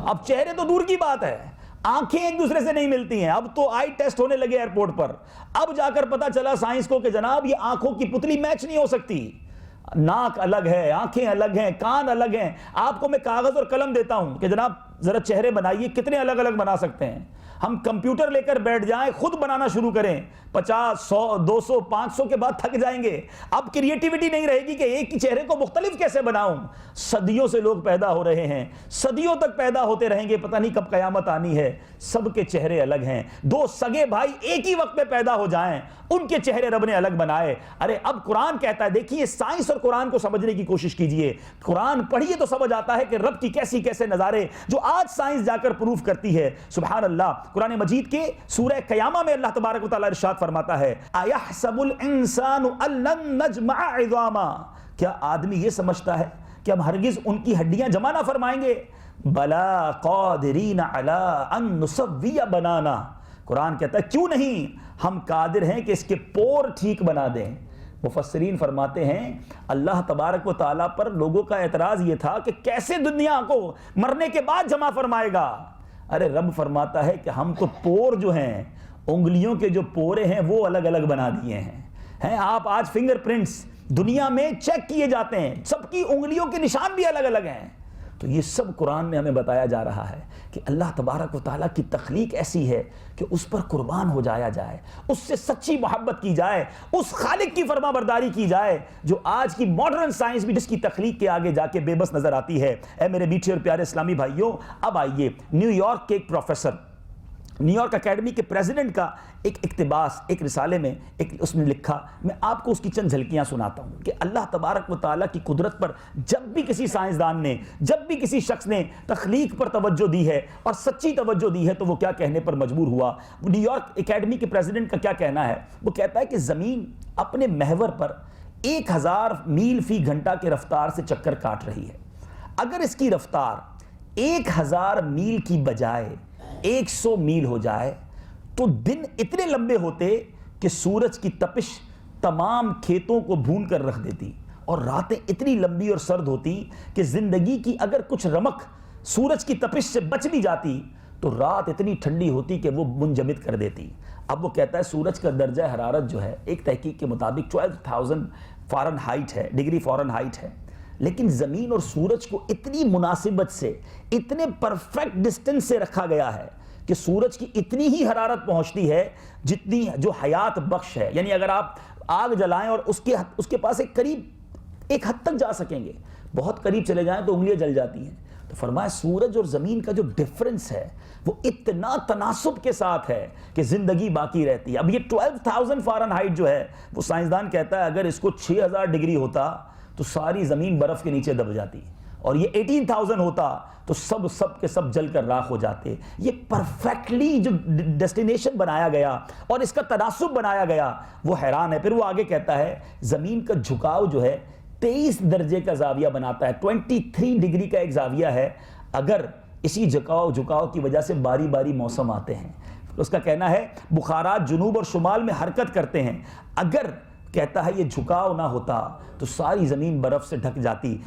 اب چہرے تو دور کی بات ہے, آنکھیں ایک دوسرے سے نہیں ملتی ہیں. اب تو آئی ٹیسٹ ہونے لگے ایئرپورٹ پر, اب جا کر پتا چلا سائنس کو کہ جناب یہ آنکھوں کی پتلی میچ نہیں ہو سکتی, ناک الگ ہے, آنکھیں الگ ہیں, کان الگ ہیں. آپ کو میں کاغذ اور قلم دیتا ہوں کہ جناب ذرا چہرے بنائیے, کتنے الگ الگ بنا سکتے ہیں. ہم کمپیوٹر لے کر بیٹھ جائیں, خود بنانا شروع کریں, 50, 100, 200, 500 کے بعد تھک جائیں گے. اب کریٹیوٹی نہیں رہے گی کہ ایک ہی چہرے کو مختلف کیسے بناؤں. صدیوں سے لوگ پیدا ہو رہے ہیں, صدیوں تک پیدا ہوتے رہیں گے, پتہ نہیں کب قیامت آنی ہے. سب کے چہرے الگ ہیں. 2 سگے بھائی ایک ہی وقت میں پیدا ہو جائیں, ان کے چہرے رب نے الگ بنائے. ارے اب قرآن کہتا ہے, دیکھیے سائنس اور قرآن کو سمجھنے کی کوشش کیجئے. قرآن پڑھیے تو سمجھ آتا ہے کہ رب کی کیسے نظارے جو آج سائنس جا کر پروف کرتی ہے. سبحان اللہ. قرآن مجید کے سورہ قیامہ میں اللہ تبارک و تعالی ارشاد فرماتا ہے, اَيَحْسَبُ الْإِنسَانُ أَن لَّن نَّجْمَعَ عِظَامًا, کیا آدمی یہ سمجھتا ہے کہ ہم ہرگز ان کی ہڈیاں جمع نہ فرمائیں گے. بَلَا قَادِرِينَ عَلَىٰ أَن نُّسَوِّيَ بَنَانًا, قرآن کہتا ہے کیوں نہیں, ہم قادر ہیں کہ اس کے پور ٹھیک بنا دیں. مفسرین فرماتے ہیں اللہ تبارک و تعالیٰ پر لوگوں کا اعتراض یہ تھا کہ کیسے دنیا کو مرنے کے بعد جمع فرمائے گا. ارے رب فرماتا ہے کہ ہم تو پور جو ہیں, انگلیوں کے جو پورے ہیں وہ الگ الگ بنا دیے ہیں. آپ آج فنگر پرنٹس دنیا میں چیک کیے جاتے ہیں, سب کی انگلیوں کے نشان بھی الگ الگ ہیں. تو یہ سب قرآن میں ہمیں بتایا جا رہا ہے کہ اللہ تبارک و تعالیٰ کی تخلیق ایسی ہے کہ اس پر قربان ہو جایا جائے, اس سے سچی محبت کی جائے, اس خالق کی فرما برداری کی جائے جو آج کی ماڈرن سائنس بھی جس کی تخلیق کے آگے جا کے بے بس نظر آتی ہے. اے میرے میٹھے اور پیارے اسلامی بھائیوں, اب آئیے نیو یارک کے ایک پروفیسر, نیو یارک اکیڈمی کے پریزیڈنٹ کا ایک اقتباس ایک رسالے میں اس نے لکھا, میں آپ کو اس کی چند جھلکیاں سناتا ہوں کہ اللہ تبارک و تعالیٰ کی قدرت پر جب بھی کسی سائنسدان نے, جب بھی کسی شخص نے تخلیق پر توجہ دی ہے اور سچی توجہ دی ہے تو وہ کیا کہنے پر مجبور ہوا. نیو یارک اکیڈمی کے پریزیڈنٹ کا کیا کہنا ہے, وہ کہتا ہے کہ زمین اپنے محور پر 1000 میل فی گھنٹہ کے رفتار سے چکر کاٹ رہی ہے. اگر اس کی رفتار 1000 میل کی بجائے 100 میل ہو جائے تو دن اتنے لمبے ہوتے کہ سورج کی تپش تمام کھیتوں کو بھون کر رکھ دیتی, اور راتیں اتنی لمبی اور سرد ہوتی کہ زندگی کی اگر کچھ رمق سورج کی تپش سے بچ بھی جاتی تو رات اتنی ٹھنڈی ہوتی کہ وہ منجمد کر دیتی. اب وہ کہتا ہے سورج کا درجہ حرارت جو ہے ایک تحقیق کے مطابق 12,000 فارنہائٹ ہے, ڈگری فارنہائٹ ہے, لیکن زمین اور سورج کو اتنی مناسبت سے, اتنے پرفیکٹ ڈسٹنس سے رکھا گیا ہے کہ سورج کی اتنی ہی حرارت پہنچتی ہے جتنی جو حیات بخش ہے. یعنی اگر آپ آگ جلائیں اور اس کے پاس ایک حد تک جا سکیں گے, بہت قریب چلے جائیں تو انگلیاں جل جاتی ہیں. تو فرمایا سورج اور زمین کا جو ڈفرنس ہے وہ اتنا تناسب کے ساتھ ہے کہ زندگی باقی رہتی ہے. اب یہ 12,000 فارنہائٹ جو ہے وہ سائنسدان کہتا ہے اگر اس کو 6000 ڈگری ہوتا تو ساری زمین برف کے نیچے دب جاتی, اور یہ 18,000 ہوتا تو سب کے سب جل کر راکھ ہو جاتے. یہ پرفیکٹلی جو ڈیسٹینیشن بنایا گیا اور اس کا تناسب بنایا گیا وہ حیران ہے. پھر وہ آگے کہتا ہے زمین کا جھکاؤ جو ہے 23 درجے کا زاویہ بناتا ہے, 23 ڈگری کا ایک زاویہ ہے. اگر اسی جھکاؤ کی وجہ سے باری باری موسم آتے ہیں. اس کا کہنا ہے بخارات جنوب اور شمال میں حرکت کرتے ہیں. اگر کہتا ہے یہ جھکاؤ نہ ہوتا تو ساری زمین برف سے ڈھک جاتی.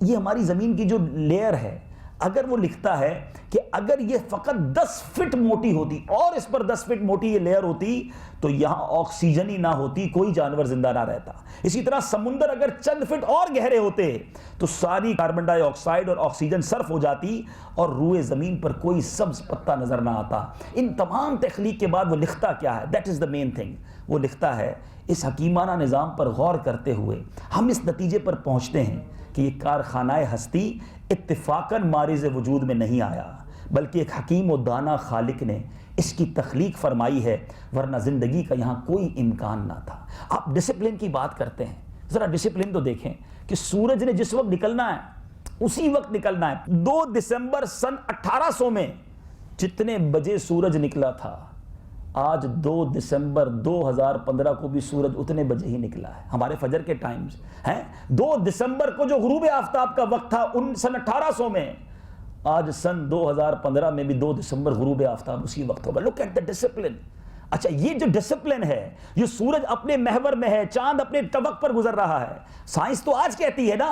یہ ہماری زمین کی جو لیئر ہے, اگر وہ لکھتا ہے کہ اگر یہ فقط 10 فٹ موٹی ہوتی اور اس پر 10 فٹ موٹی یہ لیئر ہوتی تو یہاں آکسیجن ہی نہ ہوتی, کوئی جانور زندہ نہ رہتا. اسی طرح سمندر اگر چند فٹ اور گہرے ہوتے تو ساری کاربن ڈائی آکسائڈ اور آکسیجن صرف ہو جاتی اور روئے زمین پر کوئی سبز پتا نظر نہ آتا. ان تمام تخلیق کے بعد وہ لکھتا کیا ہے؟ That is the main thing. وہ لکھتا ہے اس حکیمانہ نظام پر غور کرتے ہوئے ہم اس نتیجے پر پہنچتے ہیں کہ یہ کارخانہ ہستی اتفاقاً مارز وجود میں نہیں آیا, بلکہ ایک حکیم و دانا خالق نے اس کی تخلیق فرمائی ہے, ورنہ زندگی کا یہاں کوئی امکان نہ تھا. آپ ڈسپلن کی بات کرتے ہیں, ذرا ڈسپلن تو دیکھیں کہ سورج نے جس وقت نکلنا ہے اسی وقت نکلنا ہے. 2 دسمبر سن 1800 میں جتنے بجے سورج نکلا تھا, آج 2 دسمبر 2015 کو بھی سورج اتنے بجے ہی نکلا ہے. ہمارے فجر کے ٹائمز ہیں 2 دسمبر کو جو غروب آفتاب کا وقت تھا سن 1800 میں, آج سن 2015 میں بھی 2 دسمبر غروب آفتاب اسی وقت ہوگا. Look at the discipline. اچھا, یہ جو ڈسپلن ہے, یہ سورج اپنے محور میں ہے, چاند اپنے طبق پر گزر رہا ہے. سائنس تو آج کہتی ہے نا.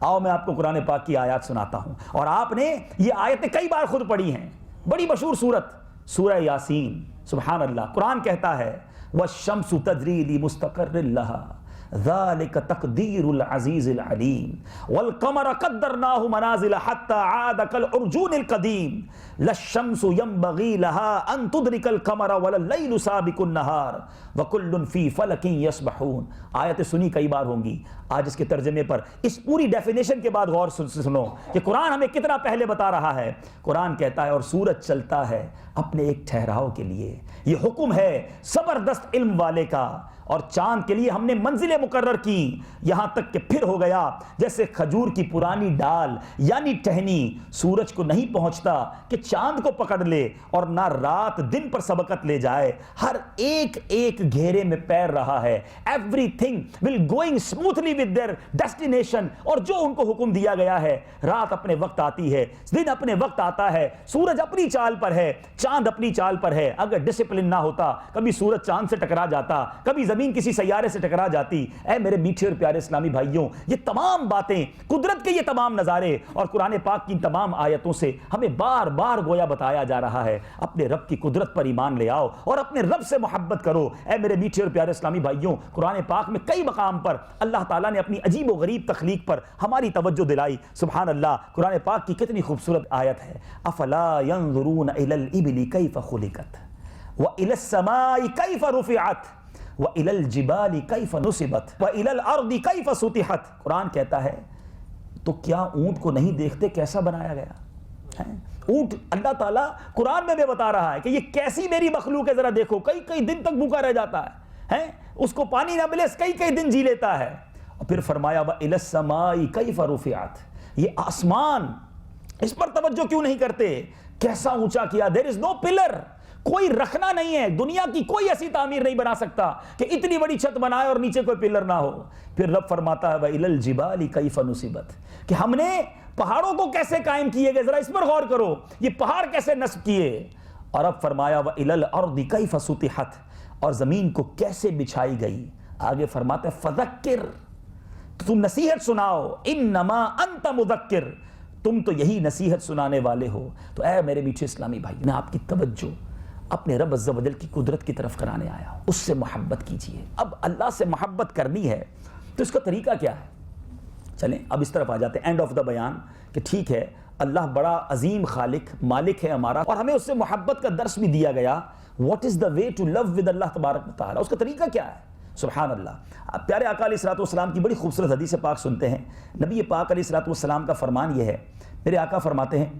آؤ میں آپ کو قرآن پاک کی آیات سناتا ہوں, اور آپ نے یہ آیتیں کئی بار خود پڑھی ہیں. بڑی مشہور سورت سورہ یاسین. سبحان اللہ, قرآن کہتا ہے والشمس تجری لمستقر لها ذلك تقدیر العزیز العلیم والقمر قدرناه منازل حتى عاد كالعرجون القدیم لا الشمس ينبغي لها ان تدرك القمر ولا الليل سابق النهار وكل في فلك يسبحون. آیتیں سنی کئی بار ہوں گی. آج اس کے ترجمے پر اس پوری ڈیفینیشن کے بعد غور سنو کہ قرآن ہمیں کتنا پہلے بتا رہا ہے. قرآن کہتا ہے اور سورج چلتا ہے اپنے ایک ٹھہراؤ کے لیے. یہ حکم ہے زبردست علم والے کا. اور چاند کے لیے ہم نے منزلیں مقرر کی, یہاں تک کہ پھر ہو گیا جیسے کھجور کی پرانی ڈال یعنی ٹہنی سورج کو نہیں پہنچتا کہ چاند کو پکڑ لے, اور نہ رات دن پر سبقت لے جائے. ہر ایک گھیرے میں پیر رہا ہے. Everything will going smoothly with their destination. اور جو ان کو حکم دیا گیا ہے, رات اپنے وقت آتی ہے, دن اپنے وقت آتا ہے, سورج اپنی چال پر ہے, چاند اپنی چال پر ہے. اگر ڈسپلن نہ ہوتا کبھی سورج چاند سے ٹکرا جاتا, کبھی زمین کسی سیارے سے ٹکرا جاتی. اے میرے میٹھے اور پیارے اسلامی بھائیوں, یہ تمام باتیں, قدرت کے یہ تمام نظارے اور قرآن پاک کی تمام آیتوں سے ہمیں بار بار گویا بتایا جا رہا ہے اپنے رب کی قدرت پر ایمان لے آؤ اور اپنے رب سے محبت کرو. اے میرے میٹھے اور پیارے اسلامی بھائیوں, قرآن پاک میں کئی مقام پر اللہ تعالیٰ نے اپنی عجیب و غریب تخلیق پر ہماری توجہ دلائی. سبحان اللہ, قرآن پاک کی کتنی خوبصورت آیت ہے. افلا ينظرون الى الابل كيف خلقت والى السماء كيف رفعت وَإِلَى الْجِبَالِ كَيْفَ نُصِبَتْ وَإِلَى الْأَرْضِ كَيْفَ سُطِحَتْ. قرآن کہتا ہے تو کیا اونٹ کو نہیں دیکھتے کیسا بنایا گیا؟ اونٹ اللہ تعالیٰ قرآن میں بھی بتا رہا ہے کہ یہ کیسی میری مخلوق ہے, ذرا دیکھو. کئی دن تک بھوکا رہ جاتا ہے, اس کو پانی نہ ملے کئی دن جی لیتا ہے. اور پھر فرمایا وَإِلَى السَّمَاءِ كَيْفَ رُفِعَتْ. یہ آسمان, اس پر توجہ کیوں نہیں کرتے؟ کیسا اونچا کیا. دیر از نو پلر, کوئی رکھنا نہیں ہے. دنیا کی کوئی ایسی تعمیر نہیں بنا سکتا کہ اتنی بڑی چھت بنائے اور نیچے کوئی پلر نہ ہو. پھر رب فرماتا ہے وَإِلَى الْجِبَالِ كَيْفَ نُصِبَتْ, کہ ہم نے پہاڑوں کو کیسے قائم کیے گئے, ذرا اس پر غور کرو. یہ پہاڑ کیسے نصب کیے. اور اب فرمایا وَإِلَى الْأَرْضِ كَيْفَ سُطِحَتْ, اور زمین کو کیسے بچھائی گئی. آگے فرماتا ہے فَذَكِّرْ, تم نصیحت سناؤ. انما انت مذکر, تم تو یہی نصیحت سنانے والے ہو. تو اے میرے میٹھے اسلامی بھائی, میں آپ کی توجہ اپنے رب عز و جل کی قدرت کی طرف کرانے آیا ہوں. اس سے محبت کیجئے. اب اللہ سے محبت کرنی ہے تو اس کا طریقہ کیا ہے؟ چلیں اب اس طرف آ جاتے ہیں, اینڈ آف دا بیان, کہ ٹھیک ہے اللہ بڑا عظیم خالق مالک ہے ہمارا, اور ہمیں اس سے محبت کا درس بھی دیا گیا. What is the way to love with اللہ تبارک و تعالیٰ, اس کا طریقہ کیا ہے؟ سبحان اللہ. اب پیارے آقا علیہ الصلوۃ والسلام کی بڑی خوبصورت حدیث پاک سنتے ہیں. نبی پاک علیہ الصلوۃ والسلام کا فرمان یہ ہے, میرے آقا فرماتے ہیں,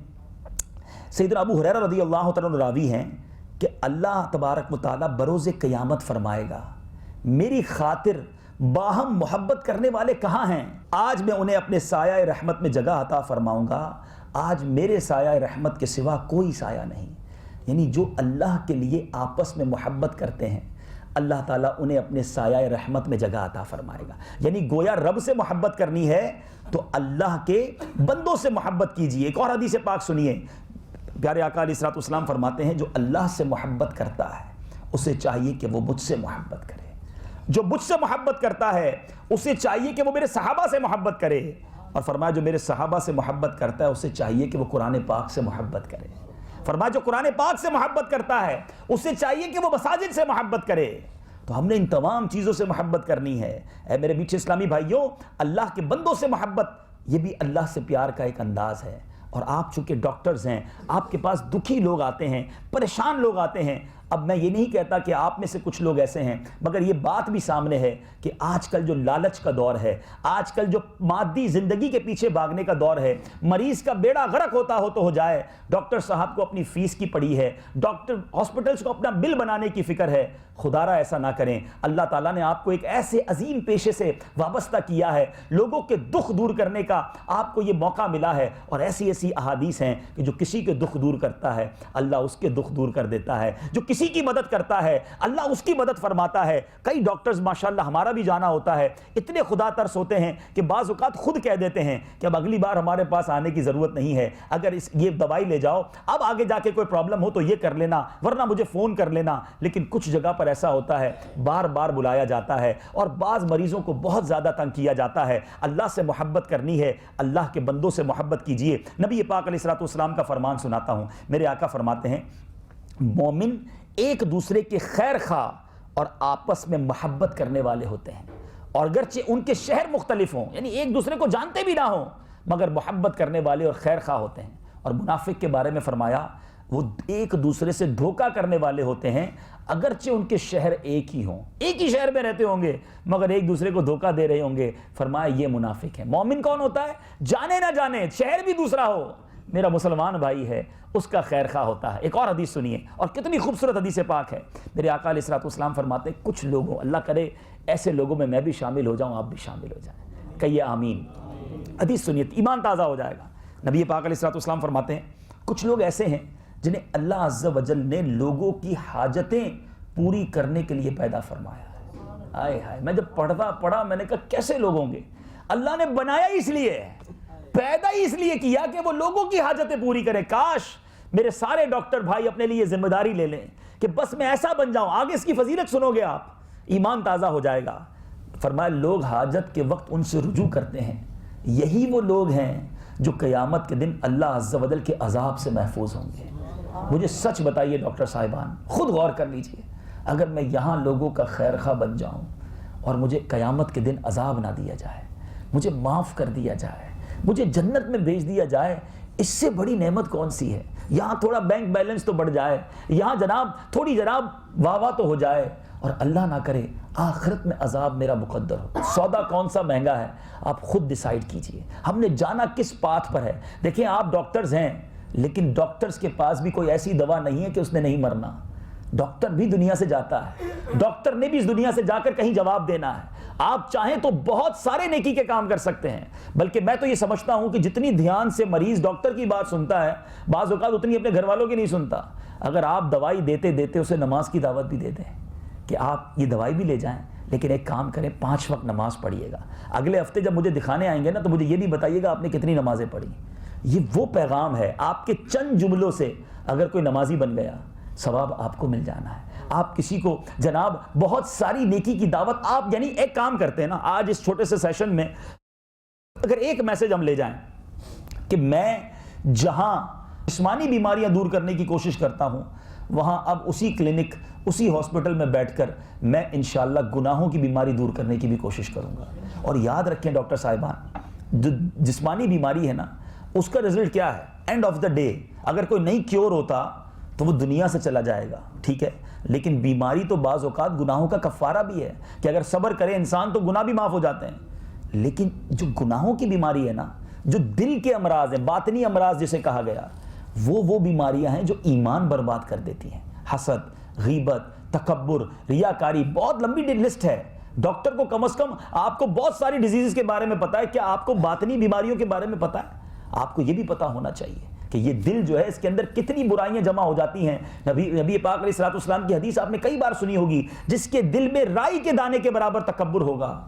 سیدنا ابو ہریرہ رضی اللہ تعالیٰ عنہ راوی ہیں, کہ اللہ تبارک و تعالیٰ بروز قیامت فرمائے گا میری خاطر باہم محبت کرنے والے کہاں ہیں؟ آج میں انہیں اپنے سایہ رحمت میں جگہ عطا فرماؤں گا، آج میرے سایہ رحمت کے سوا کوئی سایہ نہیں۔ یعنی جو اللہ کے لیے آپس میں محبت کرتے ہیں اللہ تعالیٰ انہیں اپنے سایہ رحمت میں جگہ عطا فرمائے گا۔ یعنی گویا رب سے محبت کرنی ہے تو اللہ کے بندوں سے محبت کیجئے۔ ایک اور حدیث پاک سنیے، پیارے آقا علیہ الصلوۃ والسلام فرماتے ہیں جو اللہ سے محبت کرتا ہے اسے چاہیے کہ وہ مجھ سے محبت کرے، جو مجھ سے محبت کرتا ہے اسے چاہیے کہ وہ میرے صحابہ سے محبت کرے، اور فرمایا جو میرے صحابہ سے محبت کرتا ہے اسے چاہیے کہ وہ قرآن پاک سے محبت کرے۔ فرمایا جو قرآن پاک سے محبت کرتا ہے اسے چاہیے کہ وہ مساجد سے محبت کرے۔ تو ہم نے ان تمام چیزوں سے محبت کرنی ہے۔ اے میرے میٹھے اسلامی بھائیوں، اللہ کے بندوں سے محبت یہ بھی اللہ سے پیار کا ایک انداز ہے۔ اور آپ چونکہ ڈاکٹرز ہیں، آپ کے پاس دکھی لوگ آتے ہیں، پریشان لوگ آتے ہیں۔ اب میں یہ نہیں کہتا کہ آپ میں سے کچھ لوگ ایسے ہیں، مگر یہ بات بھی سامنے ہے کہ آج کل جو لالچ کا دور ہے، آج کل جو مادی زندگی کے پیچھے بھاگنے کا دور ہے، مریض کا بیڑا غرق ہوتا ہو تو ہو جائے، ڈاکٹر صاحب کو اپنی فیس کی پڑی ہے، ڈاکٹر ہاسپٹلز کو اپنا بل بنانے کی فکر ہے۔ خدا را ایسا نہ کریں۔ اللہ تعالیٰ نے آپ کو ایک ایسے عظیم پیشے سے وابستہ کیا ہے، لوگوں کے دکھ دور کرنے کا آپ کو یہ موقع ملا ہے، اور ایسی ایسی احادیث ہیں کہ جو کسی کے دکھ دور کرتا ہے اللہ اس کے دکھ دور کر دیتا ہے، جو کسی کی مدد کرتا ہے اللہ اس کی مدد فرماتا ہے۔ کئی ڈاکٹرز ماشاءاللہ ہمارا بھی جانا ہوتا ہے، اتنے خدا ترس ہوتے ہیں کہ بعض اوقات خود کہہ دیتے ہیں کہ اب اگلی بار ہمارے پاس آنے کی ضرورت نہیں ہے، اگر یہ دوائی لے جاؤ، اب آگے جا کے کوئی پرابلم ہو تو یہ کر لینا، ورنہ مجھے فون کر لینا۔ لیکن کچھ جگہ پر ایسا ہوتا ہے بار بار بلایا جاتا ہے اور بعض مریضوں کو بہت زیادہ تنگ کیا جاتا ہے۔ اللہ سے محبت کرنی ہے، اللہ کے بندوں سے محبت کیجئے۔ نبی پاک علیہ الصلوۃ والسلام کا فرمان سناتا ہوں، میرے آقا فرماتے ہیں مومن ایک دوسرے کے خیر خواہ اور آپس میں محبت کرنے والے ہوتے ہیں، اور اگرچہ ان کے شہر مختلف ہوں، یعنی ایک دوسرے کو جانتے بھی نہ ہوں، مگر محبت کرنے والے اور خیر خواہ ہوتے ہیں۔ اور منافق کے بارے میں فرمایا وہ ایک دوسرے سے دھوکہ کرنے والے ہوتے ہیں، اگرچہ ان کے شہر ایک ہی ہوں، ایک ہی شہر میں رہتے ہوں گے مگر ایک دوسرے کو دھوکہ دے رہے ہوں گے۔ فرمایا یہ منافق ہے۔ مومن کون ہوتا ہے؟ جانے نہ جانے، شہر بھی دوسرا ہو، میرا مسلمان بھائی ہے، اس کا خیر خواہ ہوتا ہے۔ ایک اور حدیث سنیے، اور کتنی خوبصورت حدیث پاک ہے۔ میرے آقا علیہ الصلوۃ والسلام فرماتے ہیں کچھ لوگوں، اللہ کرے ایسے لوگوں میں بھی شامل ہو جاؤں، آپ بھی شامل ہو جائیں، کہیے آمین۔ حدیث سنیے، ایمان تازہ ہو جائے گا۔ نبی پاک علیہ الصلوۃ والسلام فرماتے ہیں کچھ لوگ ایسے ہیں جنہیں اللہ عز و جل نے لوگوں کی حاجتیں پوری کرنے کے لیے پیدا فرمایا ہے۔ آئے ہائے، میں جب پڑھا میں نے کہا کیسے لوگ ہوں گے؟ اللہ نے بنایا اس لیے، پیدا ہی اس لیے کیا کہ وہ لوگوں کی حاجتیں پوری کرے۔ کاش میرے سارے ڈاکٹر بھائی اپنے لیے ذمہ داری لے لیں کہ بس میں ایسا بن جاؤں۔ آگے اس کی فضیلت سنو گے آپ، ایمان تازہ ہو جائے گا۔ فرمایا لوگ حاجت کے وقت ان سے رجوع کرتے ہیں، یہی وہ لوگ ہیں جو قیامت کے دن اللہ عز و جل کے عذاب سے محفوظ ہوں گے۔ مجھے سچ بتائیے ڈاکٹر صاحبان، خود غور کر لیجئے، اگر میں یہاں لوگوں کا خیر خواہ بن جاؤں اور مجھے قیامت کے دن عذاب نہ دیا جائے، مجھے معاف کر دیا جائے، مجھے جنت میں بھیج دیا جائے، اس سے بڑی نعمت کون سی ہے؟ یہاں تھوڑا بینک بیلنس تو بڑھ جائے، یہاں تھوڑی واہ واہ تو ہو جائے، اور اللہ نہ کرے آخرت میں عذاب میرا مقدر ہو۔ سودا کون سا مہنگا ہے آپ خود ڈیسائیڈ کیجئے، ہم نے جانا کس پاتھ پر ہے۔ دیکھیں آپ ڈاکٹرز ہیں، لیکن ڈاکٹرز کے پاس بھی کوئی ایسی دوا نہیں ہے کہ اس نے نہیں مرنا۔ ڈاکٹر بھی دنیا سے جاتا ہے، ڈاکٹر نے بھی اس دنیا سے جا کر کہیں جواب دینا ہے۔ آپ چاہیں تو بہت سارے نیکی کے کام کر سکتے ہیں، بلکہ میں تو یہ سمجھتا ہوں کہ جتنی دھیان سے مریض ڈاکٹر کی بات سنتا ہے بعض اوقات اتنی اپنے گھر والوں کی نہیں سنتا۔ اگر آپ دوائی دیتے دیتے اسے نماز کی دعوت بھی دے دیں کہ آپ یہ دوائی بھی لے جائیں، لیکن ایک کام کریں 5 وقت نماز پڑھیے گا، اگلے ہفتے جب مجھے دکھانے آئیں گے نا تو مجھے یہ بھی بتائیے گا آپ نے کتنی نمازیں پڑھی۔ یہ وہ پیغام ہے، آپ کے چند جملوں سے اگر کوئی نمازی بن گیا ثواب آپ کو مل جانا ہے۔ آپ کسی کو جناب بہت ساری نیکی کی دعوت، آپ یعنی ایک کام کرتے ہیں نا، آج اس چھوٹے سے سیشن میں اگر ایک میسج ہم لے جائیں کہ میں جہاں جسمانی بیماریاں دور کرنے کی کوشش کرتا ہوں وہاں اب اسی کلینک اسی ہاسپٹل میں بیٹھ کر میں انشاءاللہ گناہوں کی بیماری دور کرنے کی بھی کوشش کروں گا۔ اور یاد رکھیں ڈاکٹر صاحبان، جو جسمانی بیماری ہے نا اس کا رزلٹ کیا ہے؟ اینڈ آف دا ڈے اگر کوئی نہیں کیور ہوتا تو وہ دنیا سے چلا جائے گا، ٹھیک ہے، لیکن بیماری تو بعض اوقات گناہوں کا کفارہ بھی ہے کہ اگر صبر کرے انسان تو گناہ بھی معاف ہو جاتے ہیں۔ لیکن جو گناہوں کی بیماری ہے نا، جو دل کے امراض ہیں، باطنی امراض جسے کہا گیا، وہ بیماریاں ہیں جو ایمان برباد کر دیتی ہیں۔ حسد، غیبت، تکبر، ریاکاری، بہت لمبی لسٹ ہے، ڈاکٹر کو کم از کم آپ کو بہت ساری ڈیزیز کے بارے میں پتا ہے، کیا آپ کو باطنی بیماریوں کے بارے میں پتا ہے؟ آپ کو یہ بھی پتا ہونا چاہیے کہ یہ دل جو ہے اس کے اندر کتنی برائیاں جمع ہو جاتی ہیں۔ نبی پاک علیہ الصلوۃ والسلام کی حدیث آپ نے کئی بار سنی ہوگی، جس کے دل میں رائی کے دانے کے برابر تکبر ہوگا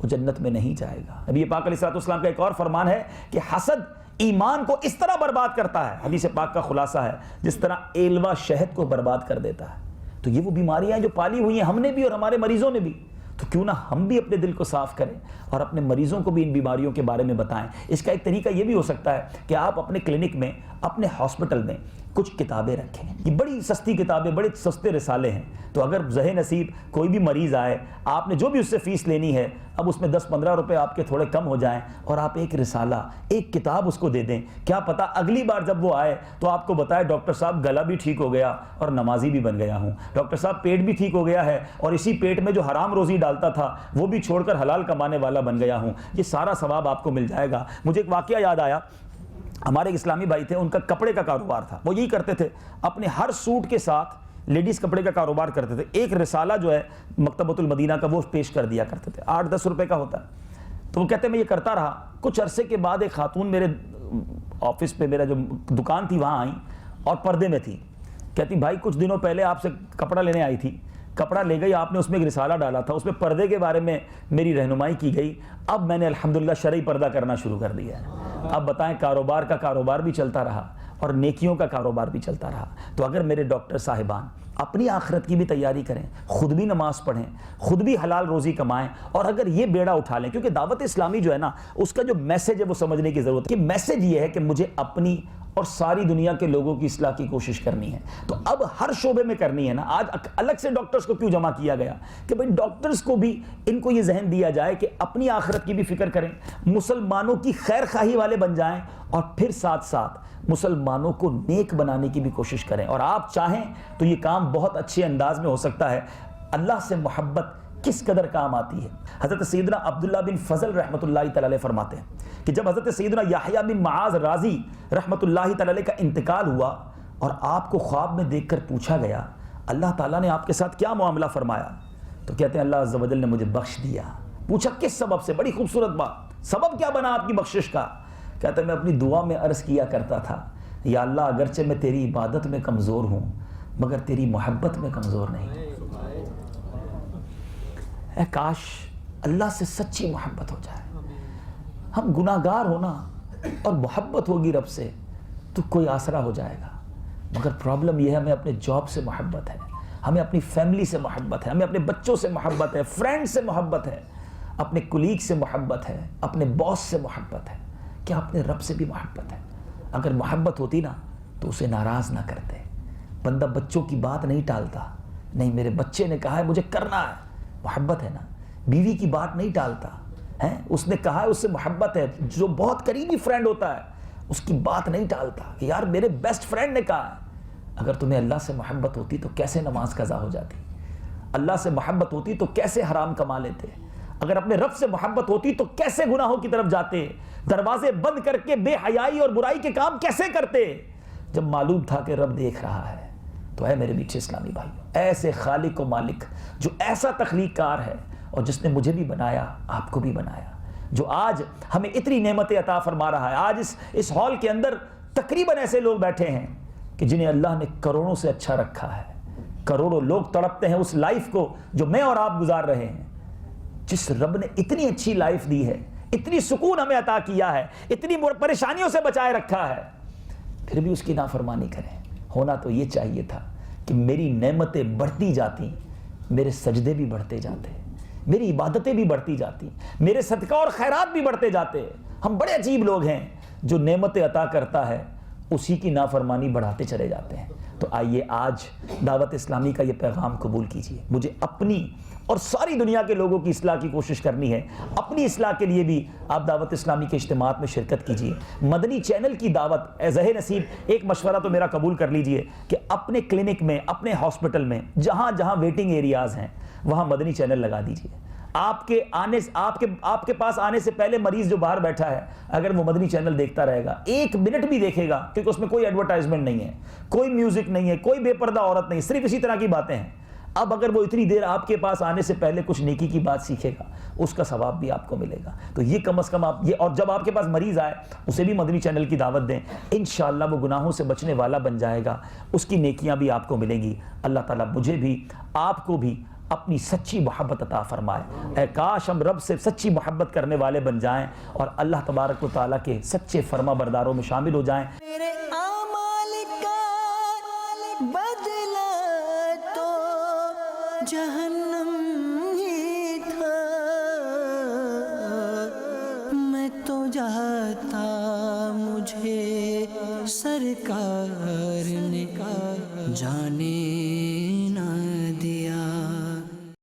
وہ جنت میں نہیں جائے گا۔ نبی پاک علیہ الصلوۃ والسلام کا ایک اور فرمان ہے کہ حسد ایمان کو اس طرح برباد کرتا ہے، حدیث پاک کا خلاصہ ہے، جس طرح ایلوا شہد کو برباد کر دیتا ہے۔ تو یہ وہ بیماریاں جو پالی ہوئی ہیں ہم نے بھی اور ہمارے مریضوں نے بھی، تو کیوں نہ ہم بھی اپنے دل کو صاف کریں اور اپنے مریضوں کو بھی ان بیماریوں کے بارے میں بتائیں۔ اس کا ایک طریقہ یہ بھی ہو سکتا ہے کہ آپ اپنے کلینک میں، اپنے ہاسپٹل میں کچھ کتابیں رکھیں۔ یہ بڑی سستی کتابیں، بڑے سستے رسالے ہیں، تو اگر ذہ نصیب کوئی بھی مریض آئے، آپ نے جو بھی اس سے فیس لینی ہے، اب اس میں 10-15 روپے آپ کے تھوڑے کم ہو جائیں اور آپ ایک رسالہ، ایک کتاب اس کو دے دیں، کیا پتہ اگلی بار جب وہ آئے تو آپ کو بتائے ڈاکٹر صاحب گلا بھی ٹھیک ہو گیا اور نمازی بھی بن گیا ہوں، ڈاکٹر صاحب پیٹ بھی ٹھیک ہو گیا ہے اور اسی پیٹ میں جو حرام روزی ڈالتا تھا وہ بھی چھوڑ کر حلال کمانے والا بن گیا ہوں۔ یہ سارا ثواب آپ کو مل جائے گا۔ مجھے ایک واقعہ یاد آیا، ہمارے ایک اسلامی بھائی تھے، ان کا کپڑے کا کاروبار تھا، وہ یہی کرتے تھے، اپنے ہر سوٹ کے ساتھ لیڈیز کپڑے کا کاروبار کرتے تھے، ایک رسالہ جو ہے مکتبۃ المدینہ کا وہ پیش کر دیا کرتے تھے، 8-10 روپے کا ہوتا ہے۔ تو وہ کہتے ہیں میں یہ کرتا رہا، کچھ عرصے کے بعد ایک خاتون میرے آفس پہ، میرا جو دکان تھی وہاں آئیں اور پردے میں تھی، کہتی بھائی کچھ دنوں پہلے آپ سے کپڑا لینے آئی تھی، کپڑا لے گئی، آپ نے اس میں ایک رسالہ ڈالا تھا، اس میں پردے کے بارے میں میری رہنمائی کی گئی، اب میں نے الحمدللہ شرعی پردہ کرنا شروع کر دیا ہے۔ اب بتائیں، کاروبار کا کاروبار بھی چلتا رہا اور نیکیوں کا کاروبار بھی چلتا رہا۔ تو اگر میرے ڈاکٹر صاحبان اپنی آخرت کی بھی تیاری کریں، خود بھی نماز پڑھیں، خود بھی حلال روزی کمائیں، اور اگر یہ بیڑا اٹھا لیں، کیونکہ دعوت اسلامی جو ہے نا، اس کا جو میسج ہے وہ سمجھنے کی ضرورت ہے کہ میسج یہ ہے کہ مجھے اپنی اور ساری دنیا کے لوگوں کی اصلاح کی کوشش کرنی ہے، تو اب ہر شعبے میں کرنی ہے نا۔ آج الگ سے ڈاکٹرز کو کیوں جمع کیا گیا کہ بھئی ڈاکٹرز کو بھی ان کو یہ ذہن دیا جائے کہ اپنی آخرت کی بھی فکر کریں، مسلمانوں کی خیر خواہی والے بن جائیں، اور پھر ساتھ ساتھ مسلمانوں کو نیک بنانے کی بھی کوشش کریں۔ اور آپ چاہیں تو یہ کام بہت اچھے انداز میں ہو سکتا ہے۔ اللہ سے محبت کس قدر کام آتی ہے۔ حضرت سیدنا عبداللہ بن فضل رحمۃ اللہ تعالی علیہ فرماتے ہیں کہ جب حضرت سیدنا یحییٰ بن معاذ رازی رحمۃ اللہ تعالی علیہ کا انتقال ہوا اور آپ کو خواب میں دیکھ کر پوچھا گیا اللہ تعالیٰ نے آپ کے ساتھ کیا معاملہ فرمایا، تو کہتے ہیں اللہ عز و جل نے مجھے بخش دیا۔ پوچھا کس سبب سے؟ بڑی خوبصورت بات، سبب کیا بنا آپ کی بخشش کا؟ کہتے ہیں میں اپنی دعا میں عرض کیا کرتا تھا یا اللہ اگرچہ میں تیری عبادت میں کمزور ہوں مگر تیری محبت میں کمزور نہیں۔ اے کاش اللہ سے سچی محبت ہو جائے۔ ہم گناہگار ہونا اور محبت ہوگی رب سے تو کوئی آسرا ہو جائے گا، مگر پرابلم یہ ہے ہمیں اپنے جاب سے محبت ہے، ہمیں اپنی فیملی سے محبت ہے، ہمیں اپنے بچوں سے محبت ہے، فرینڈ سے محبت ہے، اپنے کولیگ سے محبت ہے، اپنے باس سے محبت ہے، کیا اپنے رب سے بھی محبت ہے؟ اگر محبت ہوتی نا تو اسے ناراض نہ کرتے۔ بندہ بچوں کی بات نہیں ٹالتا، نہیں میرے بچے نے کہا ہے مجھے کرنا ہے، محبت ہے نا۔ بیوی کی بات نہیں ٹالتا ہے، اس نے کہا ہے اس سے محبت ہے۔ جو بہت قریبی فرینڈ ہوتا ہے اس کی بات نہیں ٹالتا کہ یار میرے بیسٹ فرینڈ نے کہا ہے۔ اگر تمہیں اللہ سے محبت ہوتی تو کیسے نماز قضا ہو جاتی؟ اللہ سے محبت ہوتی تو کیسے حرام کما لیتے؟ اگر اپنے رب سے محبت ہوتی تو کیسے گناہوں کی طرف جاتے؟ دروازے بند کر کے بے حیائی اور برائی کے کام کیسے کرتے؟ جب معلوم تھا کہ رب دیکھ رہا ہے۔ تو اے میرے میٹھے اسلامی بھائیو، ایسے خالق و مالک جو ایسا تخلیق کار ہے اور جس نے مجھے بھی بنایا، آپ کو بھی بنایا، جو آج ہمیں اتنی نعمتیں عطا فرما رہا ہے۔ آج اس ہال کے اندر تقریباً ایسے لوگ بیٹھے ہیں کہ جنہیں اللہ نے کروڑوں سے اچھا رکھا ہے۔ کروڑوں لوگ تڑپتے ہیں اس لائف کو جو میں اور آپ گزار رہے ہیں۔ جس رب نے اتنی اچھی لائف دی ہے، اتنی سکون ہمیں عطا کیا ہے، اتنی پریشانیوں سے بچائے رکھا ہے، پھر بھی اس کی نافرمانی کریں۔ ہونا تو یہ چاہیے تھا کہ میری نعمتیں بڑھتی جاتی، میرے سجدے بھی بڑھتے جاتے، میری عبادتیں بھی بڑھتی جاتی، میرے صدقہ اور خیرات بھی بڑھتے جاتے۔ ہم بڑے عجیب لوگ ہیں، جو نعمتیں عطا کرتا ہے اسی کی نافرمانی بڑھاتے چلے جاتے ہیں۔ تو آئیے آج دعوت اسلامی کا یہ پیغام قبول کیجئے۔ مجھے اپنی اور ساری دنیا کے لوگوں کی اصلاح کی کوشش کرنی ہے۔ اپنی اصلاح کے لیے بھی آپ دعوت اسلامی کے اجتماعات میں شرکت کیجئے۔ مدنی چینل کی دعوت، اے ذہن نصیب ایک مشورہ تو میرا قبول کر لیجئے کہ اپنے کلینک میں، اپنے ہاسپٹل میں، جہاں جہاں ویٹنگ ایریاز ہیں وہاں مدنی چینل لگا دیجئے۔ آپ کے پاس آنے سے پہلے مریض جو باہر بیٹھا ہے اگر وہ مدنی چینل دیکھتا رہے گا، 1 منٹ بھی دیکھے گا، کیونکہ اس میں کوئی ایڈورٹائزمنٹ نہیں ہے، کوئی میوزک نہیں ہے، کوئی بے پردہ عورت نہیں، صرف اسی طرح کی باتیں ہیں۔ اب اگر وہ اتنی دیر آپ کے پاس آنے سے پہلے کچھ نیکی کی بات سیکھے گا اس کا ثواب بھی آپ کو ملے گا. تو یہ کم از کم آپ یہ, اور جب آپ کے پاس مریض آئے اسے بھی مدنی چینل کی دعوت دیں, انشاءاللہ وہ گناہوں سے بچنے والا بن جائے گا, اس کی نیکیاں بھی آپ کو ملیں گی. اللہ تعالیٰ مجھے بھی آپ کو بھی اپنی سچی محبت عطا فرمائے. اے کاش ہم رب سے سچی محبت کرنے والے بن جائیں اور اللہ تبارک و تعالیٰ کے سچے فرما برداروں میں شامل ہو جائیں. میرے اعمال کا بدلہ تو جہنم ہی تھا, میں تو جاتا مجھے سرکار نے جانے نہ دیا.